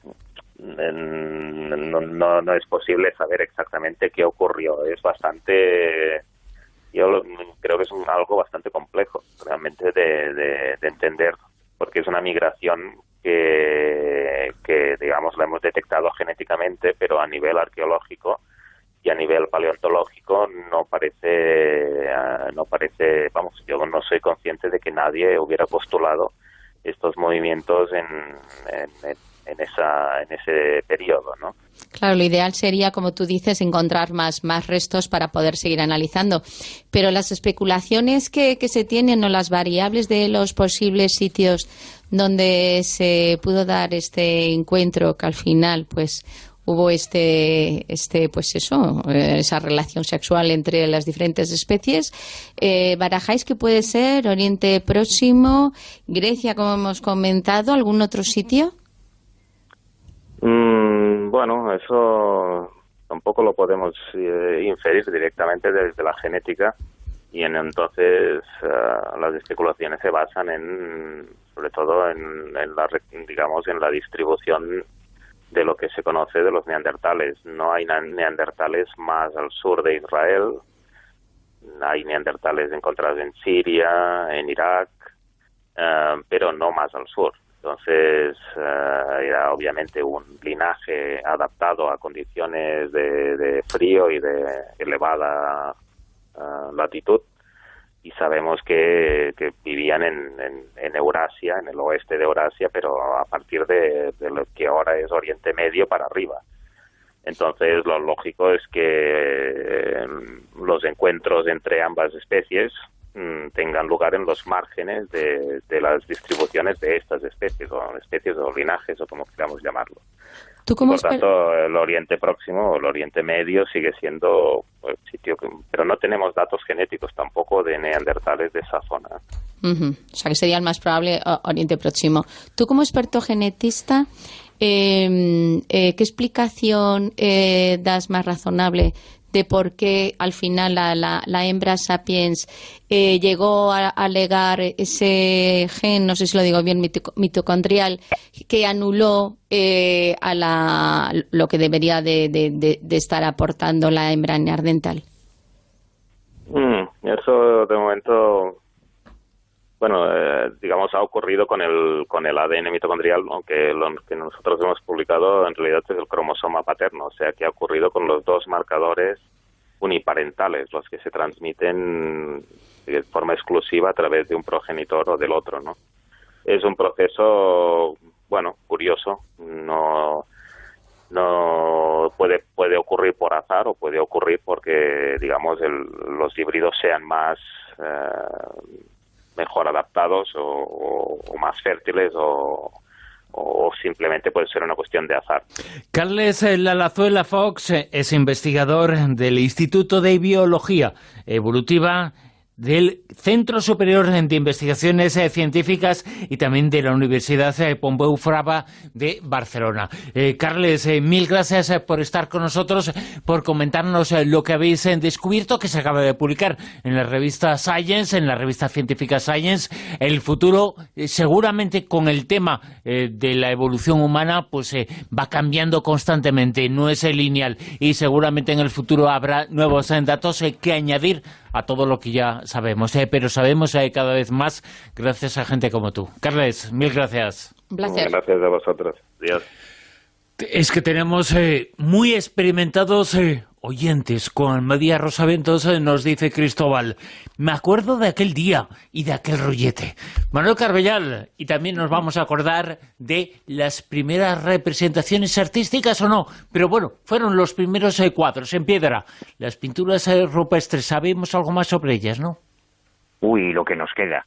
no es posible saber exactamente qué ocurrió. Es bastante... Yo creo que es algo bastante complejo realmente de entender, porque es una migración que digamos la hemos detectado genéticamente, pero a nivel arqueológico y a nivel paleontológico no parece, vamos, yo no soy consciente de que nadie hubiera postulado estos movimientos en ese periodo, ¿no? Claro, lo ideal sería, como tú dices, encontrar más restos para poder seguir analizando. Pero las especulaciones que se tienen, o las variables de los posibles sitios donde se pudo dar este encuentro que al final pues hubo esa relación sexual entre las diferentes especies. ¿Barajáis que puede ser Oriente Próximo, Grecia, como hemos comentado, algún otro sitio? Bueno, eso tampoco lo podemos inferir directamente desde la genética, y entonces las especulaciones se basan sobre todo en la distribución de lo que se conoce de los neandertales. No hay neandertales más al sur de Israel, hay neandertales encontrados en Siria, en Irak, pero no más al sur. Entonces era obviamente un linaje adaptado a condiciones de frío y de elevada latitud, y sabemos que vivían en Eurasia, en el oeste de Eurasia, pero a partir de lo que ahora es Oriente Medio para arriba. Entonces lo lógico es que los encuentros entre ambas especies tengan lugar en los márgenes de las distribuciones de estas especies o linajes, o como queramos llamarlo. Por tanto, el Oriente Próximo o el Oriente Medio sigue siendo el sitio pero no tenemos datos genéticos tampoco de neandertales de esa zona. O sea, que sería el más probable Oriente Próximo. Tú, como experto genetista, ¿qué explicación das más razonable de por qué al final la hembra sapiens llegó a legar ese gen, no sé si lo digo bien, mitocondrial, que anuló lo que debería de estar aportando la hembra neandertal? Eso de momento, digamos, ha ocurrido con el ADN mitocondrial, aunque lo que nosotros hemos publicado en realidad es el cromosoma paterno, o sea que ha ocurrido con los dos marcadores uniparentales, los que se transmiten de forma exclusiva a través de un progenitor o del otro, ¿no? Es un proceso, curioso, no puede ocurrir por azar, o puede ocurrir porque, digamos, los híbridos sean mejor adaptados o más fértiles, o simplemente puede ser una cuestión de azar. Carles Lalazuela Fox es investigador del Instituto de Biología Evolutiva del Centro Superior de Investigaciones Científicas y también de la Universidad Pompeu Fabra de Barcelona. Carles, mil gracias por estar con nosotros, por comentarnos lo que habéis descubierto, que se acaba de publicar en la revista Science, en la revista científica Science. El futuro, seguramente con el tema de la evolución humana, pues va cambiando constantemente, no es lineal, y seguramente en el futuro habrá nuevos datos que añadir a todo lo que ya sabemos, pero sabemos cada vez más gracias a gente como tú. Carles, mil gracias. Un placer. Gracias a vosotros. Adiós. Es que tenemos muy experimentados oyentes. Con María Rosaventos nos dice Cristóbal: me acuerdo de aquel día y de aquel rollete. Manuel Carbellal, y también nos vamos a acordar de las primeras representaciones artísticas, o no, pero bueno, fueron los primeros cuadros en piedra. Las pinturas rupestres, sabemos algo más sobre ellas, ¿no? Uy, lo que nos queda,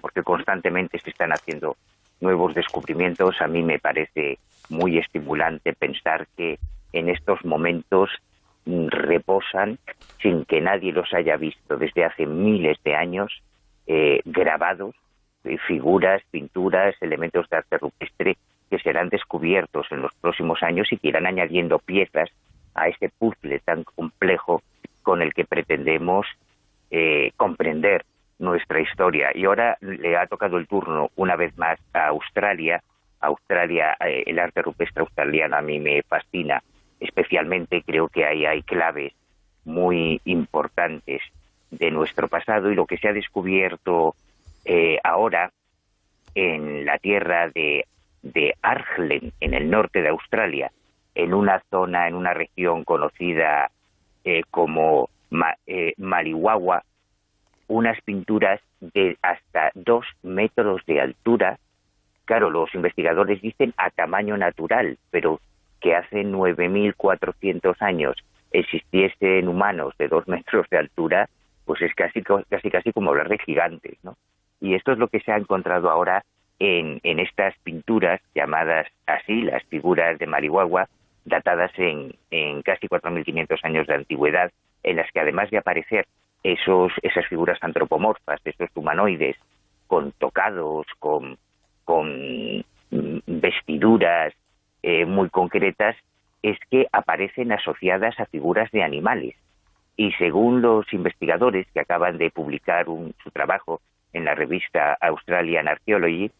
porque constantemente se están haciendo nuevos descubrimientos. A mí me parece muy estimulante pensar que en estos momentos reposan, sin que nadie los haya visto desde hace miles de años, grabados, figuras, pinturas, elementos de arte rupestre que serán descubiertos en los próximos años y que irán añadiendo piezas a ese puzzle tan complejo con el que pretendemos comprender nuestra historia. Y ahora le ha tocado el turno una vez más a Australia. El arte rupestre australiano a mí me fascina especialmente. Creo que ahí hay claves muy importantes de nuestro pasado, y lo que se ha descubierto ahora en la tierra de Arglen, en el norte de Australia, en una zona, en una región conocida como Maliwawa, unas pinturas de hasta 2 metros de altura. Claro, los investigadores dicen a tamaño natural, pero que hace 9.400 años existiesen humanos de 2 metros de altura, pues es casi como hablar de gigantes, ¿no? Y esto es lo que se ha encontrado ahora en estas pinturas llamadas así, las figuras de Marihuahua, datadas en casi 4.500 años de antigüedad, en las que además de aparecer esas figuras antropomorfas, esos humanoides con tocados, con vestiduras muy concretas, es que aparecen asociadas a figuras de animales. Y según los investigadores que acaban de publicar su trabajo en la revista Australian Archaeology,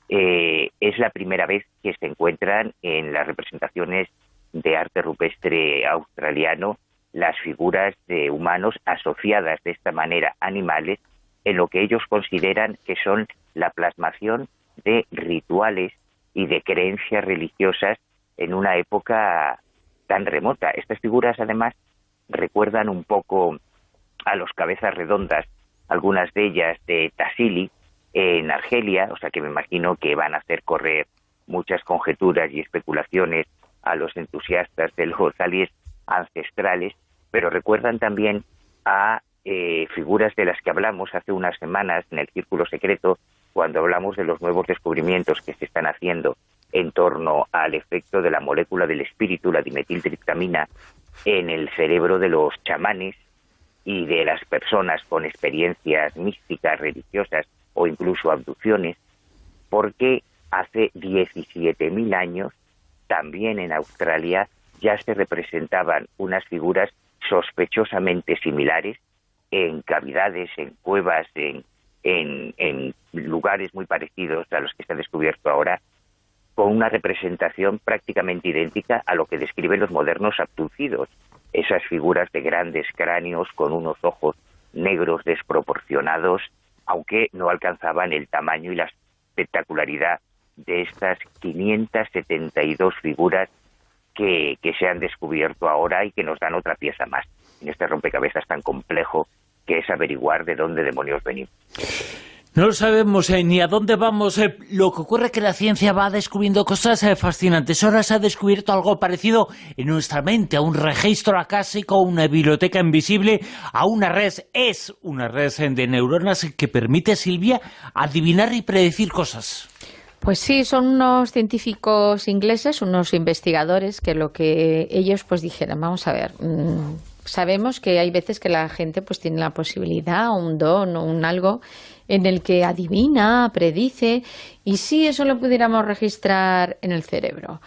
es la primera vez que se encuentran en las representaciones de arte rupestre australiano las figuras de humanos asociadas de esta manera a animales, en lo que ellos consideran que son la plasmación de rituales y de creencias religiosas en una época tan remota. Estas figuras además recuerdan un poco a los cabezas redondas, algunas de ellas de Tassili en Argelia, o sea que me imagino que van a hacer correr muchas conjeturas y especulaciones a los entusiastas de los aliens ancestrales, pero recuerdan también a figuras de las que hablamos hace unas semanas en el Círculo Secreto, cuando hablamos de los nuevos descubrimientos que se están haciendo en torno al efecto de la molécula del espíritu, la dimetiltriptamina, en el cerebro de los chamanes y de las personas con experiencias místicas, religiosas o incluso abducciones, porque hace 17.000 años, también en Australia, ya se representaban unas figuras sospechosamente similares en cavidades, en cuevas, en lugares muy parecidos a los que se ha descubierto ahora, con una representación prácticamente idéntica a lo que describen los modernos abducidos. Esas figuras de grandes cráneos con unos ojos negros desproporcionados, aunque no alcanzaban el tamaño y la espectacularidad de estas 572 figuras que se han descubierto ahora y que nos dan otra pieza más en este rompecabezas tan complejo que es averiguar de dónde demonios venimos. No lo sabemos ni a dónde vamos. Lo que ocurre es que la ciencia va descubriendo cosas fascinantes. Ahora se ha descubierto algo parecido en nuestra mente, a un registro acásico, a una biblioteca invisible, a una red. Es una red de neuronas que permite, Silvia, adivinar y predecir cosas. Pues sí, son unos científicos ingleses, unos investigadores, que lo que ellos pues dijeron, vamos a ver, sabemos que hay veces que la gente pues tiene la posibilidad, un don o un algo en el que adivina, predice, y si eso lo pudiéramos registrar en el cerebro.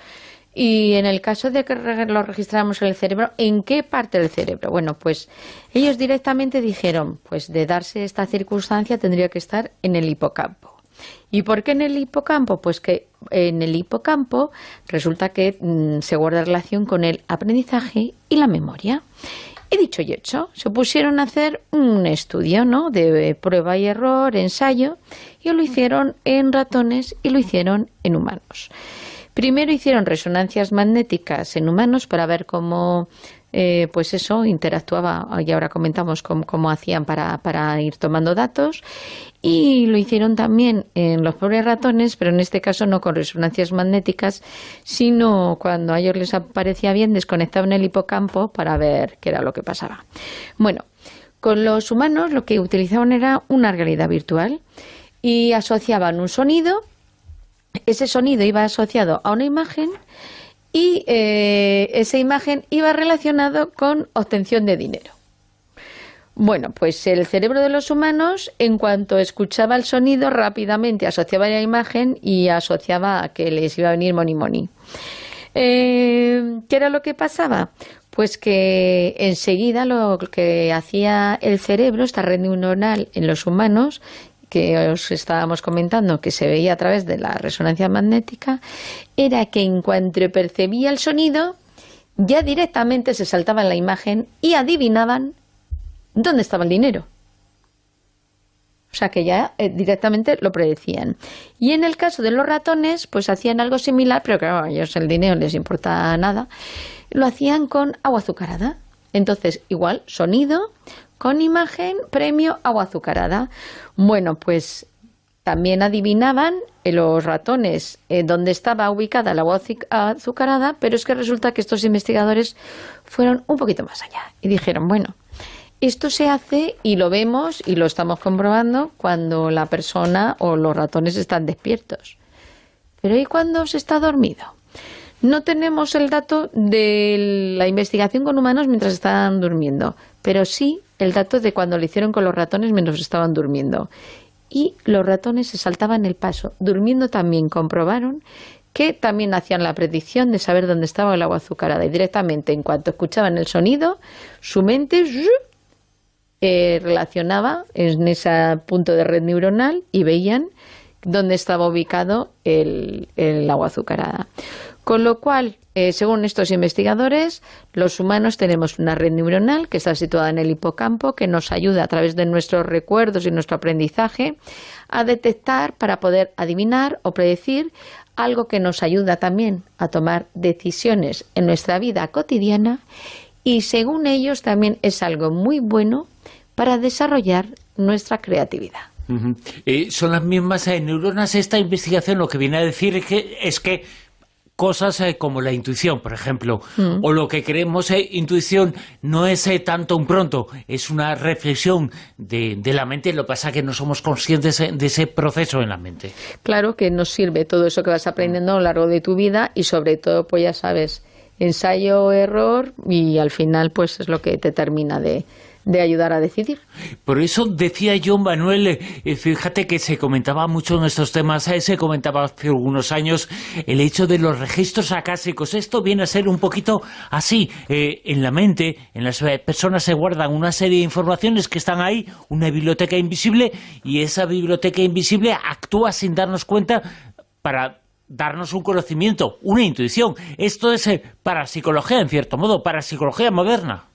Y en el caso de que lo registráramos en el cerebro, ¿en qué parte del cerebro? Bueno, pues ellos directamente dijeron, pues de darse esta circunstancia tendría que estar en el hipocampo. ¿Y por qué en el hipocampo? Pues que en el hipocampo resulta que se guarda relación con el aprendizaje y la memoria. Y dicho y hecho, se pusieron a hacer un estudio, ¿no?, de prueba y error, ensayo, y lo hicieron en ratones y lo hicieron en humanos. Primero hicieron resonancias magnéticas en humanos para ver cómo pues eso interactuaba, y ahora comentamos cómo hacían para ir tomando datos, y lo hicieron también en los pobres ratones, pero en este caso no con resonancias magnéticas, sino cuando a ellos les parecía bien desconectaban el hipocampo para ver qué era lo que pasaba. Bueno, con los humanos lo que utilizaban era una realidad virtual y asociaban un sonido, ese sonido iba asociado a una imagen y esa imagen iba relacionado con obtención de dinero. Bueno, pues el cerebro de los humanos, en cuanto escuchaba el sonido, rápidamente asociaba la imagen y asociaba a que les iba a venir money. ¿Qué era lo que pasaba? Pues que enseguida lo que hacía el cerebro, esta red neuronal en los humanos, que os estábamos comentando, que se veía a través de la resonancia magnética, era que en cuanto percibía el sonido, ya directamente se saltaba en la imagen y adivinaban dónde estaba el dinero. O sea que ya directamente lo predecían. Y en el caso de los ratones, pues hacían algo similar, pero claro, a ellos el dinero les importa nada. Lo hacían con agua azucarada. Entonces, igual, sonido con imagen, premio, agua azucarada. Bueno, pues también adivinaban los ratones dónde estaba ubicada el agua azucarada, pero es que resulta que estos investigadores fueron un poquito más allá y dijeron, bueno, Esto se hace y lo vemos y lo estamos comprobando cuando la persona o los ratones están despiertos. Pero ¿y cuando se está dormido? No tenemos el dato de la investigación con humanos mientras estaban durmiendo, pero sí el dato de cuando lo hicieron con los ratones mientras estaban durmiendo. Y los ratones se saltaban el paso. Durmiendo también comprobaron que también hacían la predicción de saber dónde estaba el agua azucarada. Y directamente, en cuanto escuchaban el sonido, su mente relacionaba en ese punto de red neuronal y veían dónde estaba ubicado el agua azucarada. Con lo cual, según estos investigadores, los humanos tenemos una red neuronal que está situada en el hipocampo, que nos ayuda a través de nuestros recuerdos y nuestro aprendizaje a detectar para poder adivinar o predecir algo que nos ayuda también a tomar decisiones en nuestra vida cotidiana y, según ellos, también es algo muy bueno para desarrollar nuestra creatividad. Son las mismas neuronas. Esta investigación lo que viene a decir es que cosas como la intuición, por ejemplo, o lo que creemos intuición, no es tanto un pronto, es una reflexión de la mente. Lo que pasa es que no somos conscientes de ese proceso en la mente. Claro que nos sirve todo eso que vas aprendiendo a lo largo de tu vida y sobre todo, pues ya sabes, ensayo, error y al final pues es lo que te termina de ayudar a decidir. Por eso decía yo, Manuel, fíjate que se comentaba mucho en estos temas, se comentaba hace algunos años el hecho de los registros acásicos. Esto viene a ser un poquito así, en la mente, en las personas se guardan una serie de informaciones que están ahí, una biblioteca invisible, y esa biblioteca invisible actúa sin darnos cuenta para darnos un conocimiento, una intuición. Esto es parapsicología, en cierto modo, parapsicología moderna.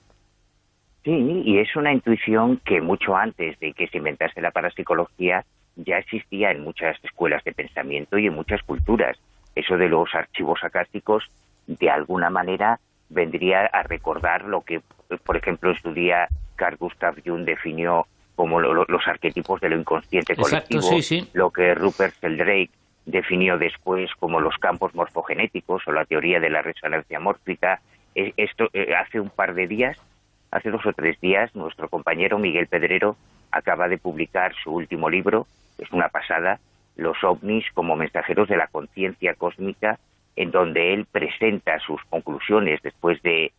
Sí, y es una intuición que mucho antes de que se inventase la parapsicología ya existía en muchas escuelas de pensamiento y en muchas culturas. Eso de los archivos acásticos, de alguna manera, vendría a recordar lo que, por ejemplo, en su día Carl Gustav Jung definió como los arquetipos de lo inconsciente colectivo. Exacto, sí. Lo que Rupert Sheldrake definió después como los campos morfogenéticos o la teoría de la resonancia mórfica. Esto hace un par de días, hace 2 o 3 días, nuestro compañero Miguel Pedrero acaba de publicar su último libro, es una pasada, Los ovnis como mensajeros de la conciencia cósmica, en donde él presenta sus conclusiones después de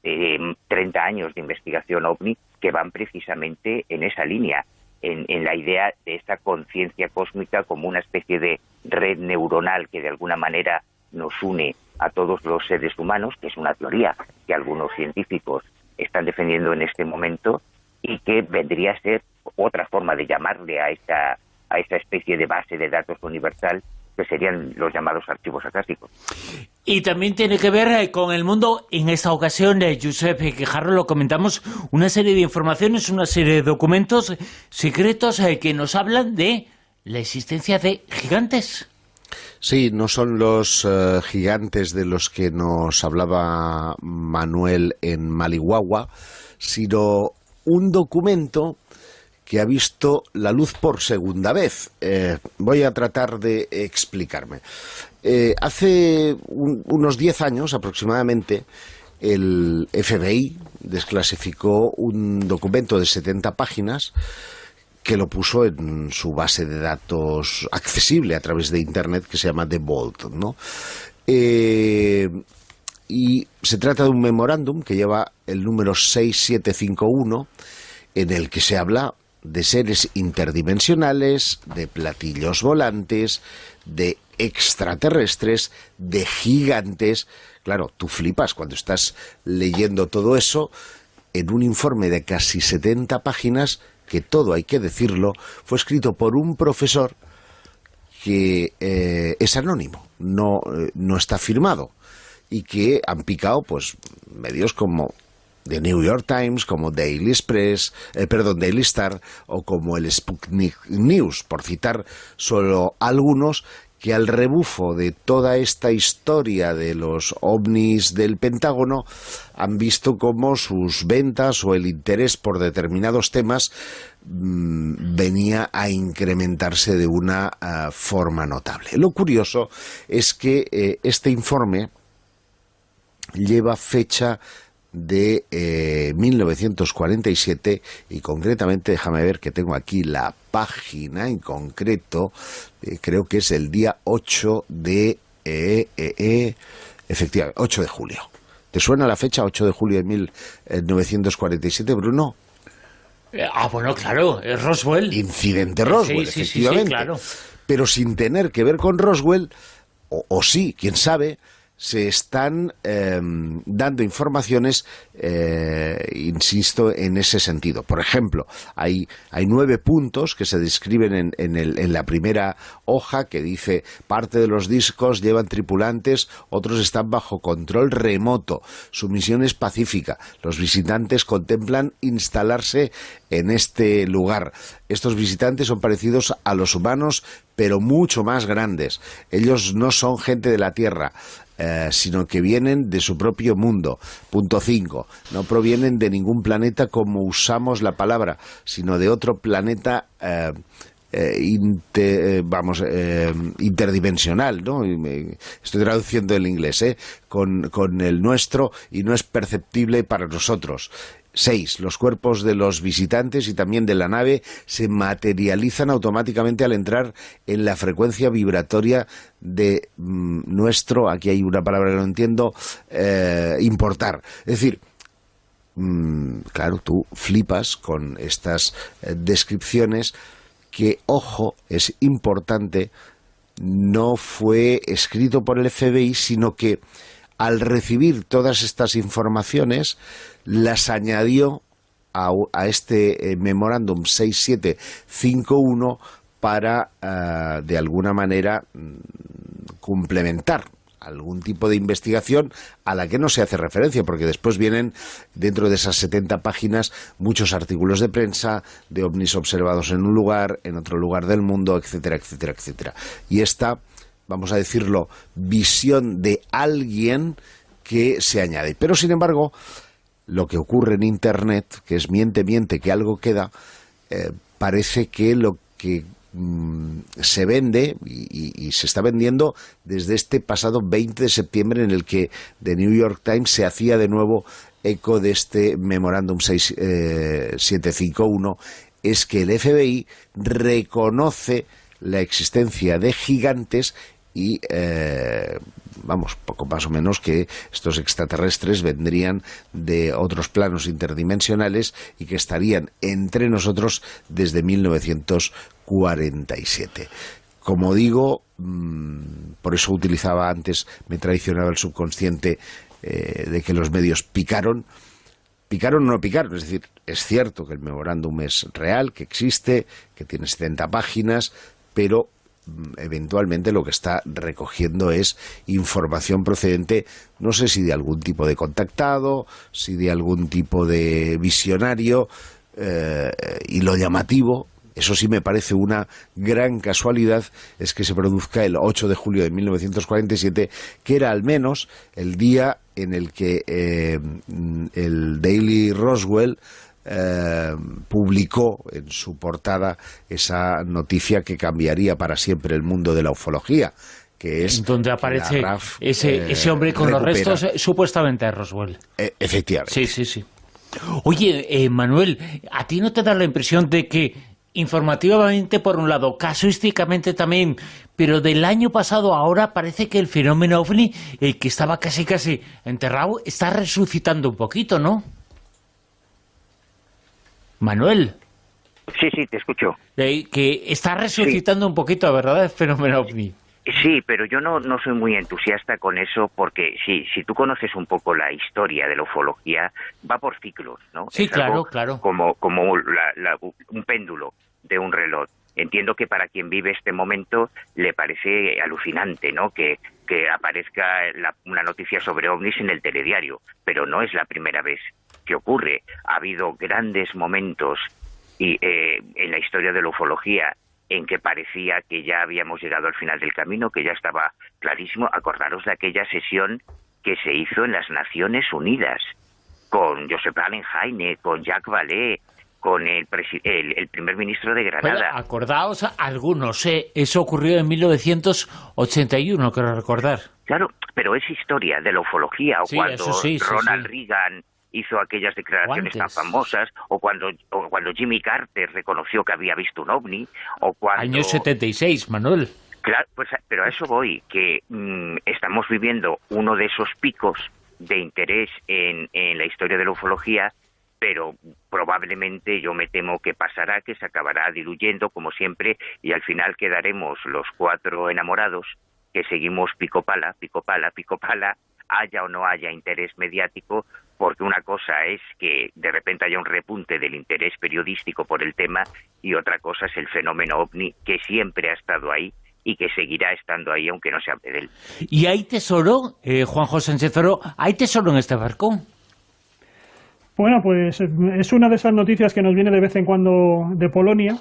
30 años de investigación ovni, que van precisamente en esa línea, en la idea de esta conciencia cósmica como una especie de red neuronal que de alguna manera nos une a todos los seres humanos, que es una teoría que algunos científicos están defendiendo en este momento y que vendría a ser otra forma de llamarle a esa especie de base de datos universal que serían los llamados archivos acásticos. Y también tiene que ver con el mundo. En esta ocasión, Josep Guijarro, lo comentamos, una serie de informaciones, una serie de documentos secretos que nos hablan de la existencia de gigantes. Sí, no son los gigantes de los que nos hablaba Manuel en Malihuahua, sino un documento que ha visto la luz por segunda vez. Voy a tratar de explicarme. Hace unos 10 años aproximadamente, el FBI desclasificó un documento de 70 páginas que lo puso en su base de datos accesible a través de Internet, que se llama The Vault, ¿no? Y se trata de un memorándum que lleva el número 6751, en el que se habla de seres interdimensionales, de platillos volantes, de extraterrestres, de gigantes. Claro, tú flipas cuando estás leyendo todo eso en un informe de casi 70 páginas, que todo, hay que decirlo, fue escrito por un profesor que es anónimo, no está firmado, y que han picado pues medios como The New York Times, como Daily Star o como el Sputnik News, por citar solo algunos, que al rebufo de toda esta historia de los ovnis del Pentágono han visto cómo sus ventas o el interés por determinados temas venía a incrementarse de una forma notable. Lo curioso es que este informe lleva fecha de 1947, y concretamente, déjame ver que tengo aquí la página en concreto, creo que es el día 8 de... efectivamente, 8 de julio. ¿Te suena la fecha, 8 de julio de 1947, Bruno? Bueno, claro, es Roswell. Incidente Roswell, sí, efectivamente. Sí, claro. Pero sin tener que ver con Roswell, o sí, quién sabe, se están dando informaciones, insisto, en ese sentido. Por ejemplo, hay 9 puntos que se describen en la primera hoja, que dice: parte de los discos llevan tripulantes, otros están bajo control remoto, su misión es pacífica, los visitantes contemplan instalarse en este lugar. Estos visitantes son parecidos a los humanos, pero mucho más grandes. Ellos no son gente de la Tierra, sino que vienen de su propio mundo. Punto 5. No provienen de ningún planeta como usamos la palabra, sino de otro planeta interdimensional, ¿no? Estoy traduciendo el inglés, con el nuestro, y no es perceptible para nosotros. 6. Los cuerpos de los visitantes y también de la nave se materializan automáticamente al entrar en la frecuencia vibratoria de nuestro, aquí hay una palabra que no entiendo, importar. Es decir, claro, tú flipas con estas descripciones que, ojo, es importante, no fue escrito por el FBI, sino que al recibir todas estas informaciones las añadió a este memorándum 6751 para, de alguna manera, complementar algún tipo de investigación a la que no se hace referencia, porque después vienen, dentro de esas 70 páginas, muchos artículos de prensa de ovnis observados en un lugar, en otro lugar del mundo, etcétera, etcétera, etcétera. Y esta, vamos a decirlo, visión de alguien que se añade. Pero, sin embargo, lo que ocurre en Internet, que es miente, que algo queda, parece que lo que se vende y se está vendiendo desde este pasado 20 de septiembre, en el que The New York Times se hacía de nuevo eco de este memorándum 6751, es que el FBI reconoce la existencia de gigantes y, poco más o menos, que estos extraterrestres vendrían de otros planos interdimensionales y que estarían entre nosotros desde 1947. Como digo, por eso utilizaba antes, me traicionaba el subconsciente, de que los medios picaron. ¿Picaron o no picaron? Es decir, es cierto que el memorándum es real, que existe, que tiene 70 páginas, pero eventualmente lo que está recogiendo es información procedente, no sé si de algún tipo de contactado, si de algún tipo de visionario, y lo llamativo, eso sí me parece una gran casualidad, es que se produzca el 8 de julio de 1947, que era al menos el día en el que el Daily Roswell publicó en su portada esa noticia que cambiaría para siempre el mundo de la ufología, que es donde aparece ese hombre con los restos supuestamente de Roswell. Efectivamente. Sí. Oye, Manuel, ¿a ti no te da la impresión de que informativamente por un lado, casuísticamente también, pero del año pasado a ahora parece que el fenómeno OVNI, que estaba casi enterrado, está resucitando un poquito, ¿no? Manuel. Sí, te escucho. Que está resucitando un poquito, ¿verdad?, el fenómeno OVNI. Sí, pero yo no soy muy entusiasta con eso, porque si tú conoces un poco la historia de la ufología, va por ciclos, ¿no? Sí, es claro. Como un péndulo de un reloj. Entiendo que para quien vive este momento le parece alucinante, ¿no?, que aparezca una noticia sobre ovnis en el telediario, pero no es la primera vez que ocurre. Ha habido grandes momentos en la historia de la ufología en que parecía que ya habíamos llegado al final del camino, que ya estaba clarísimo. Acordaros de aquella sesión que se hizo en las Naciones Unidas, con Joseph Allen Hynek, con Jacques Vallée, con el primer ministro de Granada. Bueno, acordaos algunos, eso ocurrió en 1981, quiero recordar. Claro, pero es historia de la ufología, o sí, cuando sí, Ronald Reagan hizo aquellas declaraciones tan famosas, o cuando Jimmy Carter reconoció que había visto un ovni, o cuando... Año 76, Manuel. Claro, pues, pero a eso voy, que estamos viviendo uno de esos picos de interés en la historia de la ufología, pero probablemente yo me temo que pasará, que se acabará diluyendo como siempre, y al final quedaremos los 4 enamorados que seguimos pico pala, haya o no haya interés mediático, porque una cosa es que de repente haya un repunte del interés periodístico por el tema, y otra cosa es el fenómeno ovni, que siempre ha estado ahí y que seguirá estando ahí aunque no se hable de él. ¿Y hay tesoro, Juanjo Sánchez Oro, hay tesoro en este barco? Bueno, pues es una de esas noticias que nos viene de vez en cuando de Polonia,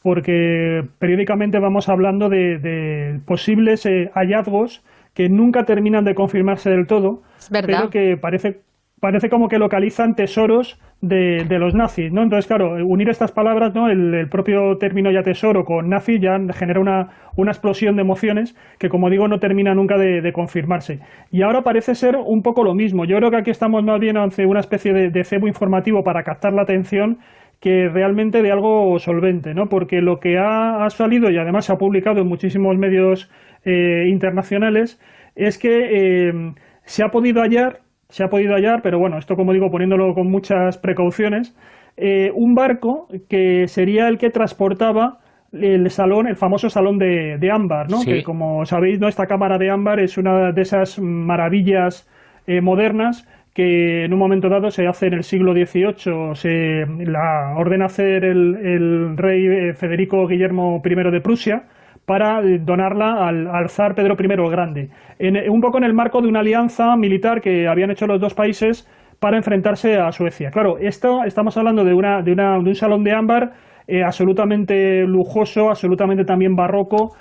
porque periódicamente vamos hablando de posibles hallazgos que nunca terminan de confirmarse del todo, pero que parece como que localizan tesoros de los nazis, ¿no? Entonces, claro, unir estas palabras, ¿no? El propio término ya tesoro con nazi ya genera una explosión de emociones que, como digo, no termina nunca de confirmarse. Y ahora parece ser un poco lo mismo. Yo creo que aquí estamos más bien ante una especie de cebo informativo para captar la atención, que realmente de algo solvente, ¿no? Porque lo que ha salido, y además se ha publicado en muchísimos medios internacionales, es que se ha podido hallar, pero bueno, esto, como digo, poniéndolo con muchas precauciones, un barco que sería el que transportaba el famoso salón de ámbar, ¿no? Sí. Que, como sabéis, ¿no?, esta cámara de ámbar es una de esas maravillas modernas que en un momento dado se hace en el siglo XVIII, se la ordena hacer el rey Federico Guillermo I de Prusia, para donarla al zar Pedro I el Grande, un poco en el marco de una alianza militar que habían hecho los dos países para enfrentarse a Suecia. Claro, estamos hablando de un salón de ámbar absolutamente lujoso, absolutamente también barroco,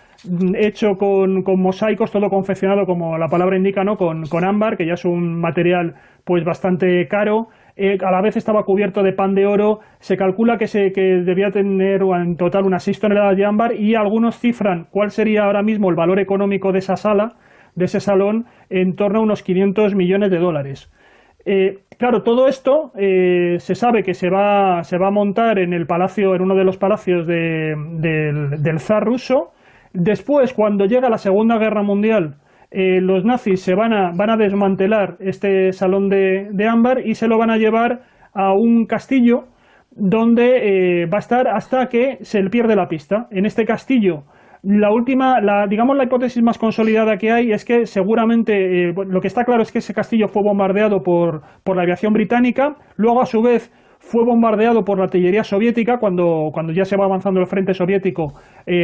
hecho con mosaicos, todo confeccionado, como la palabra indica, ¿no?, con ámbar, que ya es un material pues bastante caro. A la vez estaba cubierto de pan de oro. Se calcula que debía tener en total unas 6 toneladas de ámbar, y algunos cifran cuál sería ahora mismo el valor económico de esa sala, de ese salón, en torno a unos 500 millones de dólares. Claro, todo esto se sabe que se va a montar en el palacio, en uno de los palacios del zar ruso. Después, cuando llega la Segunda Guerra Mundial, los nazis se van a desmantelar este salón de ámbar y se lo van a llevar a un castillo donde va a estar hasta que se le pierde la pista. En este castillo, digamos, la hipótesis más consolidada que hay es que seguramente, lo que está claro es que ese castillo fue bombardeado por la aviación británica, luego a su vez fue bombardeado por la artillería soviética cuando ya se va avanzando el frente soviético,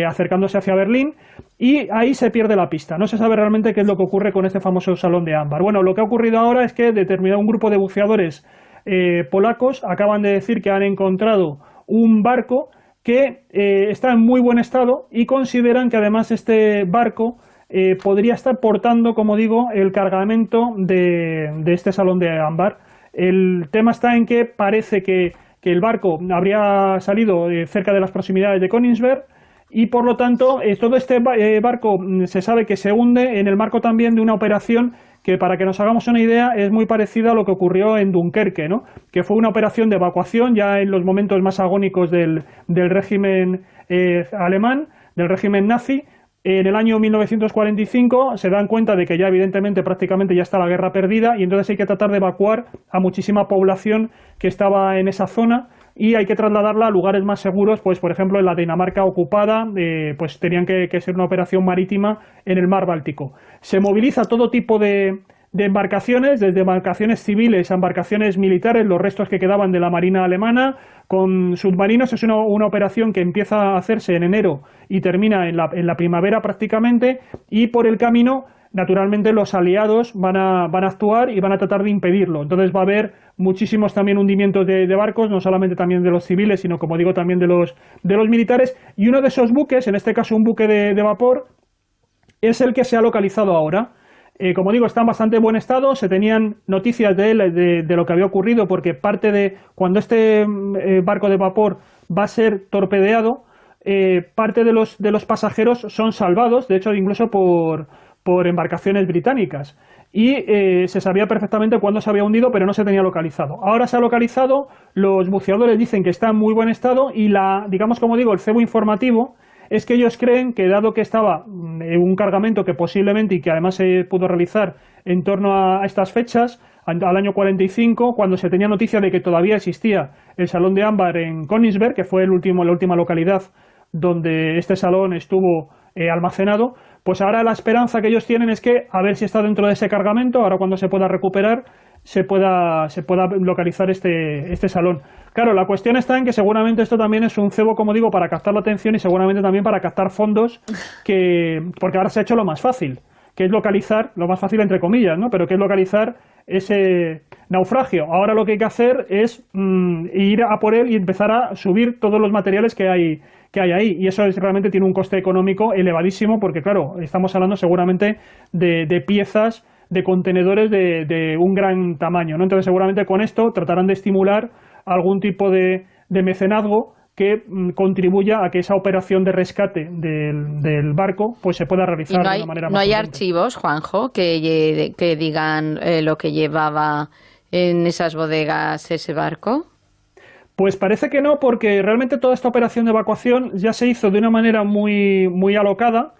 acercándose hacia Berlín, y ahí se pierde la pista. No se sabe realmente qué es lo que ocurre con este famoso salón de ámbar. Bueno, lo que ha ocurrido ahora es que un grupo de buceadores polacos acaban de decir que han encontrado un barco que está en muy buen estado, y consideran que además este barco podría estar portando, como digo, el cargamento de este salón de ámbar. El tema está en que parece que el barco habría salido cerca de las proximidades de Königsberg, y por lo tanto todo este barco se sabe que se hunde en el marco también de una operación que, para que nos hagamos una idea, es muy parecida a lo que ocurrió en Dunkerque, ¿no?, que fue una operación de evacuación ya en los momentos más agónicos del régimen alemán, del régimen nazi. En el año 1945 se dan cuenta de que ya evidentemente prácticamente ya está la guerra perdida, y entonces hay que tratar de evacuar a muchísima población que estaba en esa zona, y hay que trasladarla a lugares más seguros. Pues, por ejemplo, en la Dinamarca ocupada, pues tenían que ser una operación marítima en el mar Báltico. Se moviliza todo tipo de embarcaciones, desde embarcaciones civiles a embarcaciones militares, los restos que quedaban de la marina alemana, con submarinos. Es una operación que empieza a hacerse en enero y termina en la primavera prácticamente, y por el camino, naturalmente, los aliados van a actuar y van a tratar de impedirlo. Entonces va a haber muchísimos también hundimientos de barcos, no solamente también de los civiles, sino, como digo, también de los militares. Y uno de esos buques, en este caso un buque de vapor, es el que se ha localizado ahora. Como digo, está en bastante buen estado. Se tenían noticias de él, de lo que había ocurrido, porque parte de cuando este barco de vapor va a ser torpedeado, parte de los pasajeros son salvados, de hecho incluso por embarcaciones británicas. y se sabía perfectamente cuándo se había hundido, pero no se tenía localizado. Ahora se ha localizado, los buceadores dicen que está en muy buen estado y digamos, como digo, el cebo informativo es que ellos creen que, dado que estaba un cargamento que posiblemente, y que además se pudo realizar en torno a estas fechas, al año 45, cuando se tenía noticia de que todavía existía el Salón de Ámbar en Königsberg, que fue la última localidad donde este salón estuvo almacenado, pues ahora la esperanza que ellos tienen es que, a ver si está dentro de ese cargamento, ahora cuando se pueda recuperar, se pueda localizar este salón. Claro, la cuestión está en que seguramente esto también es un cebo, como digo, para captar la atención y seguramente también para captar fondos, porque ahora se ha hecho lo más fácil, que es localizar, lo más fácil entre comillas, ¿no? Pero que es localizar ese naufragio. Ahora lo que hay que hacer es ir a por él y empezar a subir todos los materiales que hay ahí, y eso realmente tiene un coste económico elevadísimo, porque claro, estamos hablando seguramente de piezas, de contenedores de un gran tamaño, ¿no? Entonces seguramente con esto tratarán de estimular algún tipo de mecenazgo que contribuya a que esa operación de rescate del barco pues se pueda realizar de una manera más ¿No hay potente. archivos, Juanjo, que digan lo que llevaba en esas bodegas ese barco? Pues parece que no, porque realmente toda esta operación de evacuación ya se hizo de una manera muy, muy alocada.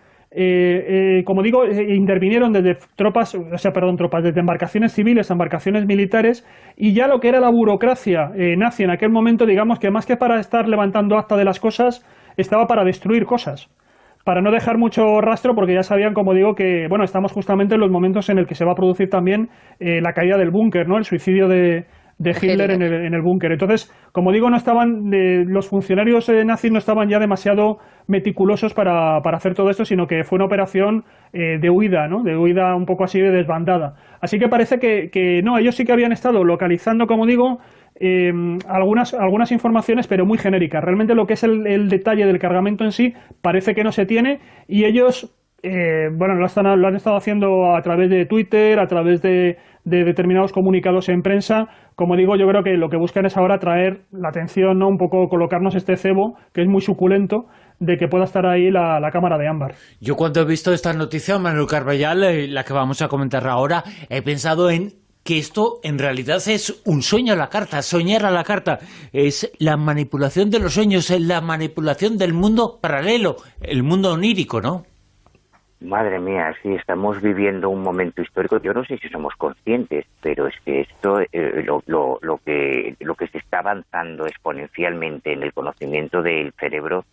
Como digo, intervinieron desde desde embarcaciones civiles a embarcaciones militares, y ya lo que era la burocracia nazi en aquel momento, digamos que más que para estar levantando acta de las cosas, estaba para destruir cosas, para no dejar mucho rastro, porque ya sabían, como digo, que bueno, estamos justamente en los momentos en el que se va a producir también la caída del búnker, ¿no? El suicidio de Hitler en el búnker. Entonces, como digo, los funcionarios nazis no estaban ya demasiado meticulosos para hacer todo esto, sino que fue una operación de huida, ¿no? De huida un poco así de desbandada. Así que parece que no, ellos sí que habían estado localizando, como digo, algunas informaciones, pero muy genéricas. Realmente lo que es el detalle del cargamento en sí parece que no se tiene, y ellos lo han estado haciendo a través de Twitter, a través de determinados comunicados en prensa. Como digo, yo creo que lo que buscan es ahora atraer la atención, ¿no? Un poco colocarnos este cebo, que es muy suculento, de que pueda estar ahí la cámara de ámbar. Yo cuando he visto esta noticia, Manuel Carballal, la que vamos a comentar ahora, he pensado en que esto en realidad es un sueño a la carta, soñar a la carta. Es la manipulación de los sueños, es la manipulación del mundo paralelo, el mundo onírico, ¿no? Madre mía, sí, estamos viviendo un momento histórico. Yo no sé si somos conscientes, pero es que esto, lo que se está avanzando exponencialmente en el conocimiento del cerebro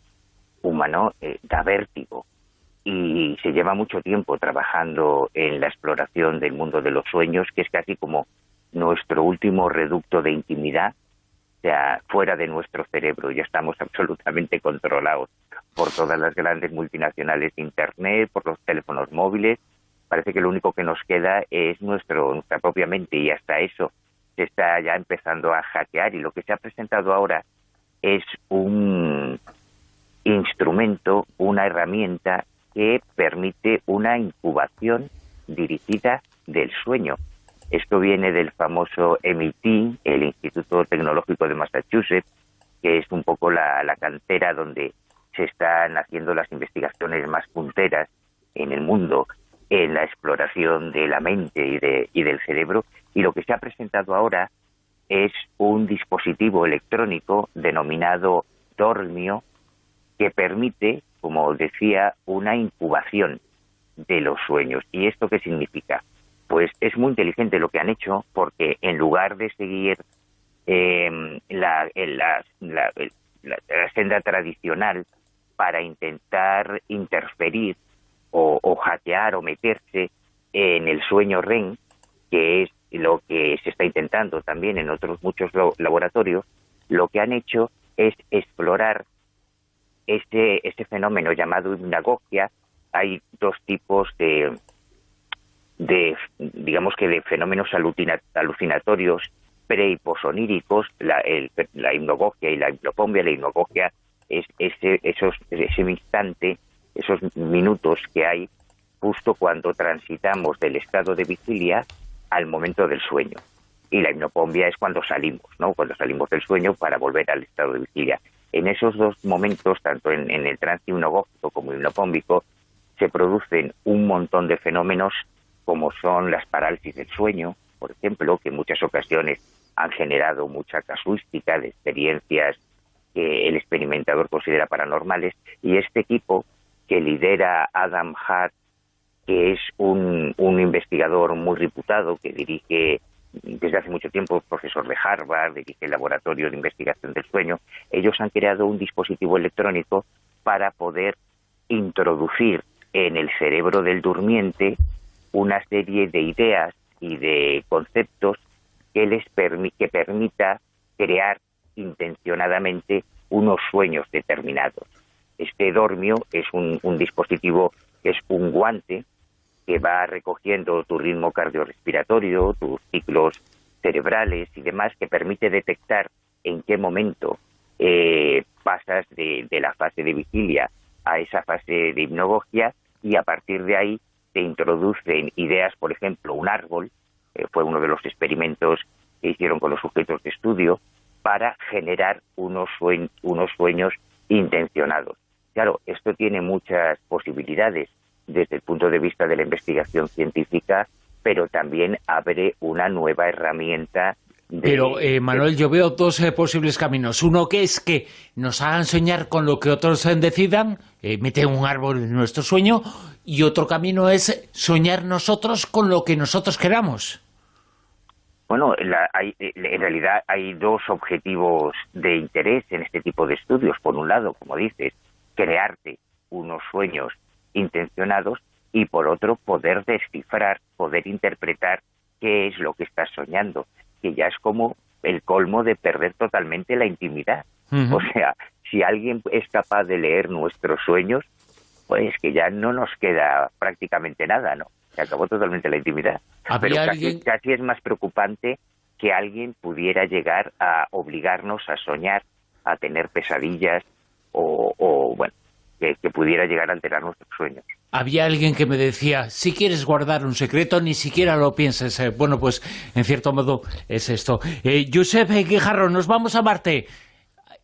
humano, da vértigo. Y se lleva mucho tiempo trabajando en la exploración del mundo de los sueños, que es casi como nuestro último reducto de intimidad. O sea, fuera de nuestro cerebro ya estamos absolutamente controlados por todas las grandes multinacionales de Internet, por los teléfonos móviles. Parece que lo único que nos queda es nuestra propia mente, y hasta eso se está ya empezando a hackear, y lo que se ha presentado ahora es un instrumento, una herramienta que permite una incubación dirigida del sueño. Esto viene del famoso MIT, el Instituto Tecnológico de Massachusetts, que es un poco la cantera donde se están haciendo las investigaciones más punteras en el mundo en la exploración de la mente y del cerebro. Y lo que se ha presentado ahora es un dispositivo electrónico denominado Dormio, que permite, como decía, una incubación de los sueños. ¿Y esto qué significa? Pues es muy inteligente lo que han hecho, porque en lugar de seguir la senda tradicional para intentar interferir o hackear o meterse en el sueño REM, que es lo que se está intentando también en otros muchos laboratorios, lo que han hecho es explorar este fenómeno llamado hipnagogia. Hay dos tipos de fenómenos alucinatorios pre- y posoníricos, la hipnagogia y la hipnopombia. La hipnagogia es ese instante, esos minutos que hay justo cuando transitamos del estado de vigilia al momento del sueño. Y la hipnopombia es cuando salimos, ¿no? Cuando salimos del sueño para volver al estado de vigilia. En esos dos momentos, tanto en el trance hipnagógico como hipnopómbico, se producen un montón de fenómenos como son las parálisis del sueño, por ejemplo, que en muchas ocasiones han generado mucha casuística de experiencias que el experimentador considera paranormales, y este equipo que lidera Adam Hart, que es un investigador muy reputado, que dirige desde hace mucho tiempo, profesor de Harvard, dirige el laboratorio de investigación del sueño. Ellos han creado un dispositivo electrónico para poder introducir en el cerebro del durmiente una serie de ideas y de conceptos que permita crear intencionadamente unos sueños determinados. Este dormio es un dispositivo que es un guante que va recogiendo tu ritmo cardiorrespiratorio, tus ciclos cerebrales y demás, que permite detectar en qué momento pasas de la fase de vigilia a esa fase de hipnagogia, y a partir de ahí te introducen ideas, por ejemplo, un árbol, fue uno de los experimentos que hicieron con los sujetos de estudio, para generar unos sueños intencionados. Claro, esto tiene muchas posibilidades desde el punto de vista de la investigación científica, pero también abre una nueva herramienta. Pero, Manuel, yo veo dos posibles caminos. Uno, que es que nos hagan soñar con lo que otros decidan, meten un árbol en nuestro sueño, y otro camino es soñar nosotros con lo que nosotros queramos. Bueno, en realidad hay dos objetivos de interés en este tipo de estudios. Por un lado, como dices, crearte unos sueños intencionados, y por otro, poder descifrar, poder interpretar qué es lo que estás soñando, que ya es como el colmo de perder totalmente la intimidad. O sea, si alguien es capaz de leer nuestros sueños, pues que ya no nos queda prácticamente nada, ¿no? Se acabó totalmente la intimidad. Pero casi es más preocupante que alguien pudiera llegar a obligarnos a soñar, a tener pesadillas, o bueno, que pudiera llegar a alterar nuestros sueños. Había alguien que me decía, si quieres guardar un secreto, ni siquiera lo pienses. Bueno, pues en cierto modo es esto. Josep Guijarro, nos vamos a Marte.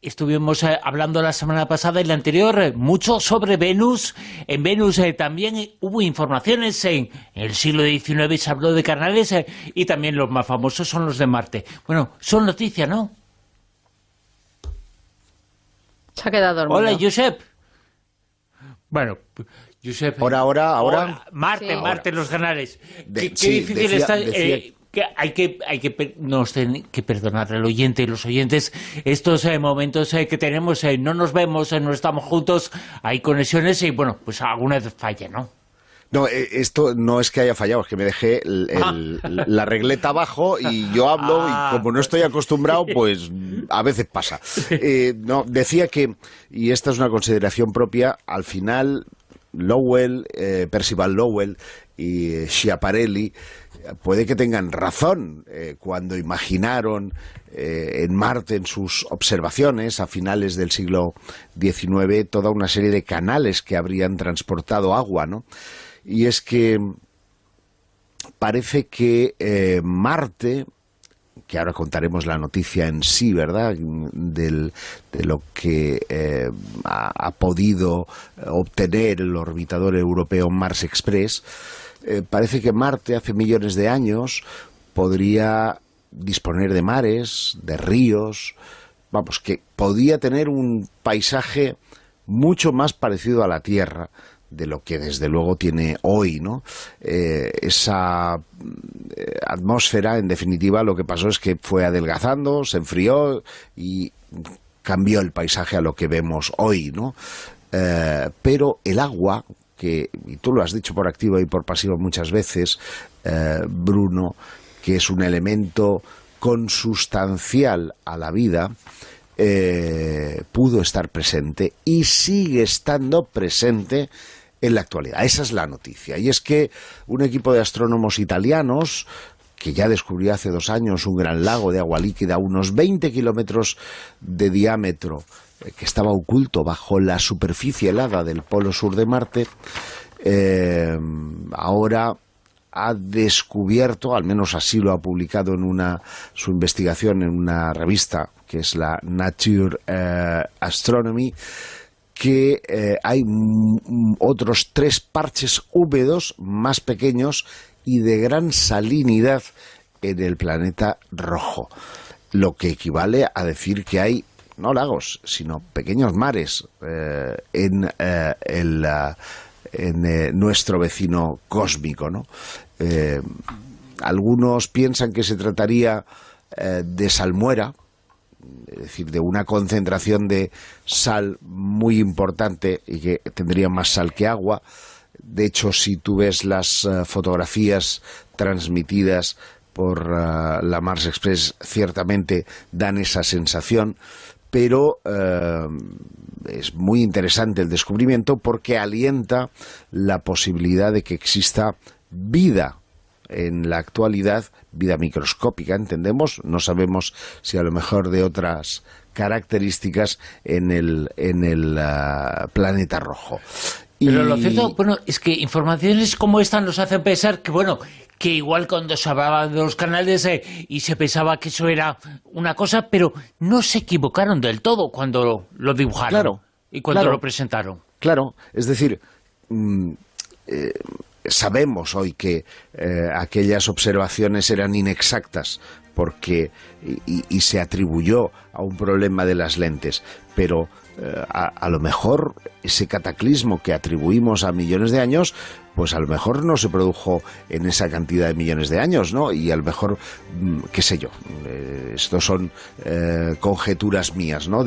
Estuvimos hablando la semana pasada y la anterior mucho sobre Venus. En Venus también hubo informaciones. En el siglo XIX se habló de canales y también los más famosos son los de Marte. Bueno, son noticias, ¿no? Se ha quedado dormido. Hola, Josep. Bueno, Josep. Ahora. Marte, sí. Marte, los canales. Qué sí, difícil está. Que hay que perdonar al oyente y los oyentes estos momentos que tenemos, no nos vemos, no estamos juntos, hay conexiones y bueno, pues alguna vez falla, ¿no? No, esto no es que haya fallado, es que me dejé la regleta abajo y yo hablo y como no estoy acostumbrado, pues a veces pasa. No, decía que, y esta es una consideración propia, al final Lowell, Percival Lowell y Schiaparelli puede que tengan razón cuando imaginaron en Marte, en sus observaciones a finales del siglo XIX, toda una serie de canales que habrían transportado agua, ¿no? Y es que parece que Marte, que ahora contaremos la noticia en sí, ¿verdad?, de lo que ha podido obtener el orbitador europeo Mars Express, parece que Marte hace millones de años podría disponer de mares, de ríos, vamos, que podía tener un paisaje mucho más parecido a la Tierra de lo que desde luego tiene hoy, ¿no? Esa atmósfera, en definitiva, lo que pasó es que fue adelgazando, se enfrió y cambió el paisaje a lo que vemos hoy, ¿no? Pero el agua, y tú lo has dicho por activa y por pasiva muchas veces, Bruno, que es un elemento consustancial a la vida, pudo estar presente y sigue estando presente en la actualidad. Esa es la noticia. Y es que un equipo de astrónomos italianos, que ya descubrió hace 2 años un gran lago de agua líquida a unos 20 kilómetros de diámetro, que estaba oculto bajo la superficie helada del polo sur de Marte, ahora ha descubierto, al menos así lo ha publicado en su investigación en una revista que es la Nature Astronomy, que hay otros 3 parches húmedos más pequeños y de gran salinidad en el planeta rojo, lo que equivale a decir que hay no lagos, sino pequeños mares en nuestro vecino cósmico, ¿no? Algunos piensan que se trataría de salmuera, es decir, de una concentración de sal muy importante y que tendría más sal que agua. De hecho, si tú ves las fotografías transmitidas por la Mars Express, ciertamente dan esa sensación, pero es muy interesante el descubrimiento porque alienta la posibilidad de que exista vida en la actualidad, vida microscópica, entendemos, no sabemos si a lo mejor de otras características en el planeta rojo. Pero lo cierto, bueno, es que informaciones como esta nos hacen pensar que, bueno, que igual cuando se hablaba de los canales y se pensaba que eso era una cosa, pero no se equivocaron del todo cuando lo dibujaron, claro, y cuando lo presentaron. Claro, es decir, sabemos hoy que aquellas observaciones eran inexactas porque y se atribuyó a un problema de las lentes, pero a lo mejor ese cataclismo que atribuimos a millones de años, pues a lo mejor no se produjo en esa cantidad de millones de años, ¿no? Y a lo mejor, qué sé yo, estos son conjeturas mías, ¿no?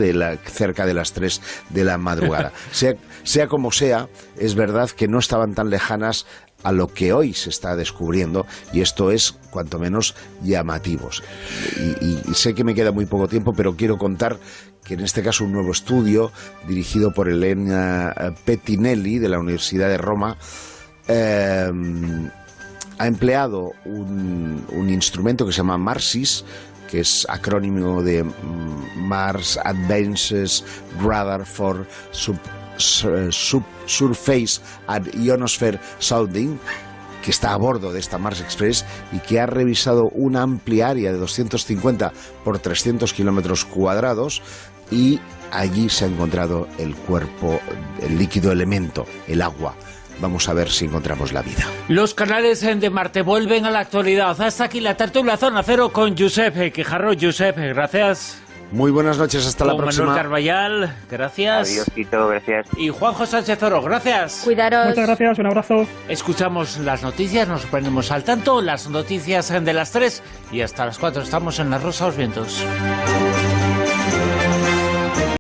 Cerca de las 3 de la madrugada. Sea como sea, es verdad que no estaban tan lejanas a lo que hoy se está descubriendo, y esto es cuanto menos llamativo. Y sé que me queda muy poco tiempo, pero quiero contar que en este caso un nuevo estudio dirigido por Elena Pettinelli de la Universidad de Roma ha empleado un instrumento que se llama MARSIS, que es acrónimo de Mars Advanced Radar for Surface and Ionosphere Sounding, que está a bordo de esta Mars Express y que ha revisado una amplia área de 250 por 300 kilómetros cuadrados, y allí se ha encontrado el cuerpo, el líquido elemento, el agua. Vamos a ver si encontramos la vida. Los canales de Marte vuelven a la actualidad. Hasta aquí la tertulia Zona Cero con Josep Quijarro. Josep, gracias. Muy buenas noches, hasta la próxima. Manuel Carballal, gracias. Adiós, Tito, gracias. Y Juanjo Sánchez Oro, gracias. Cuidaros. Muchas gracias, un abrazo. Escuchamos las noticias, nos ponemos al tanto, las noticias de las 3 y hasta las 4 estamos en La Rosa de los Vientos.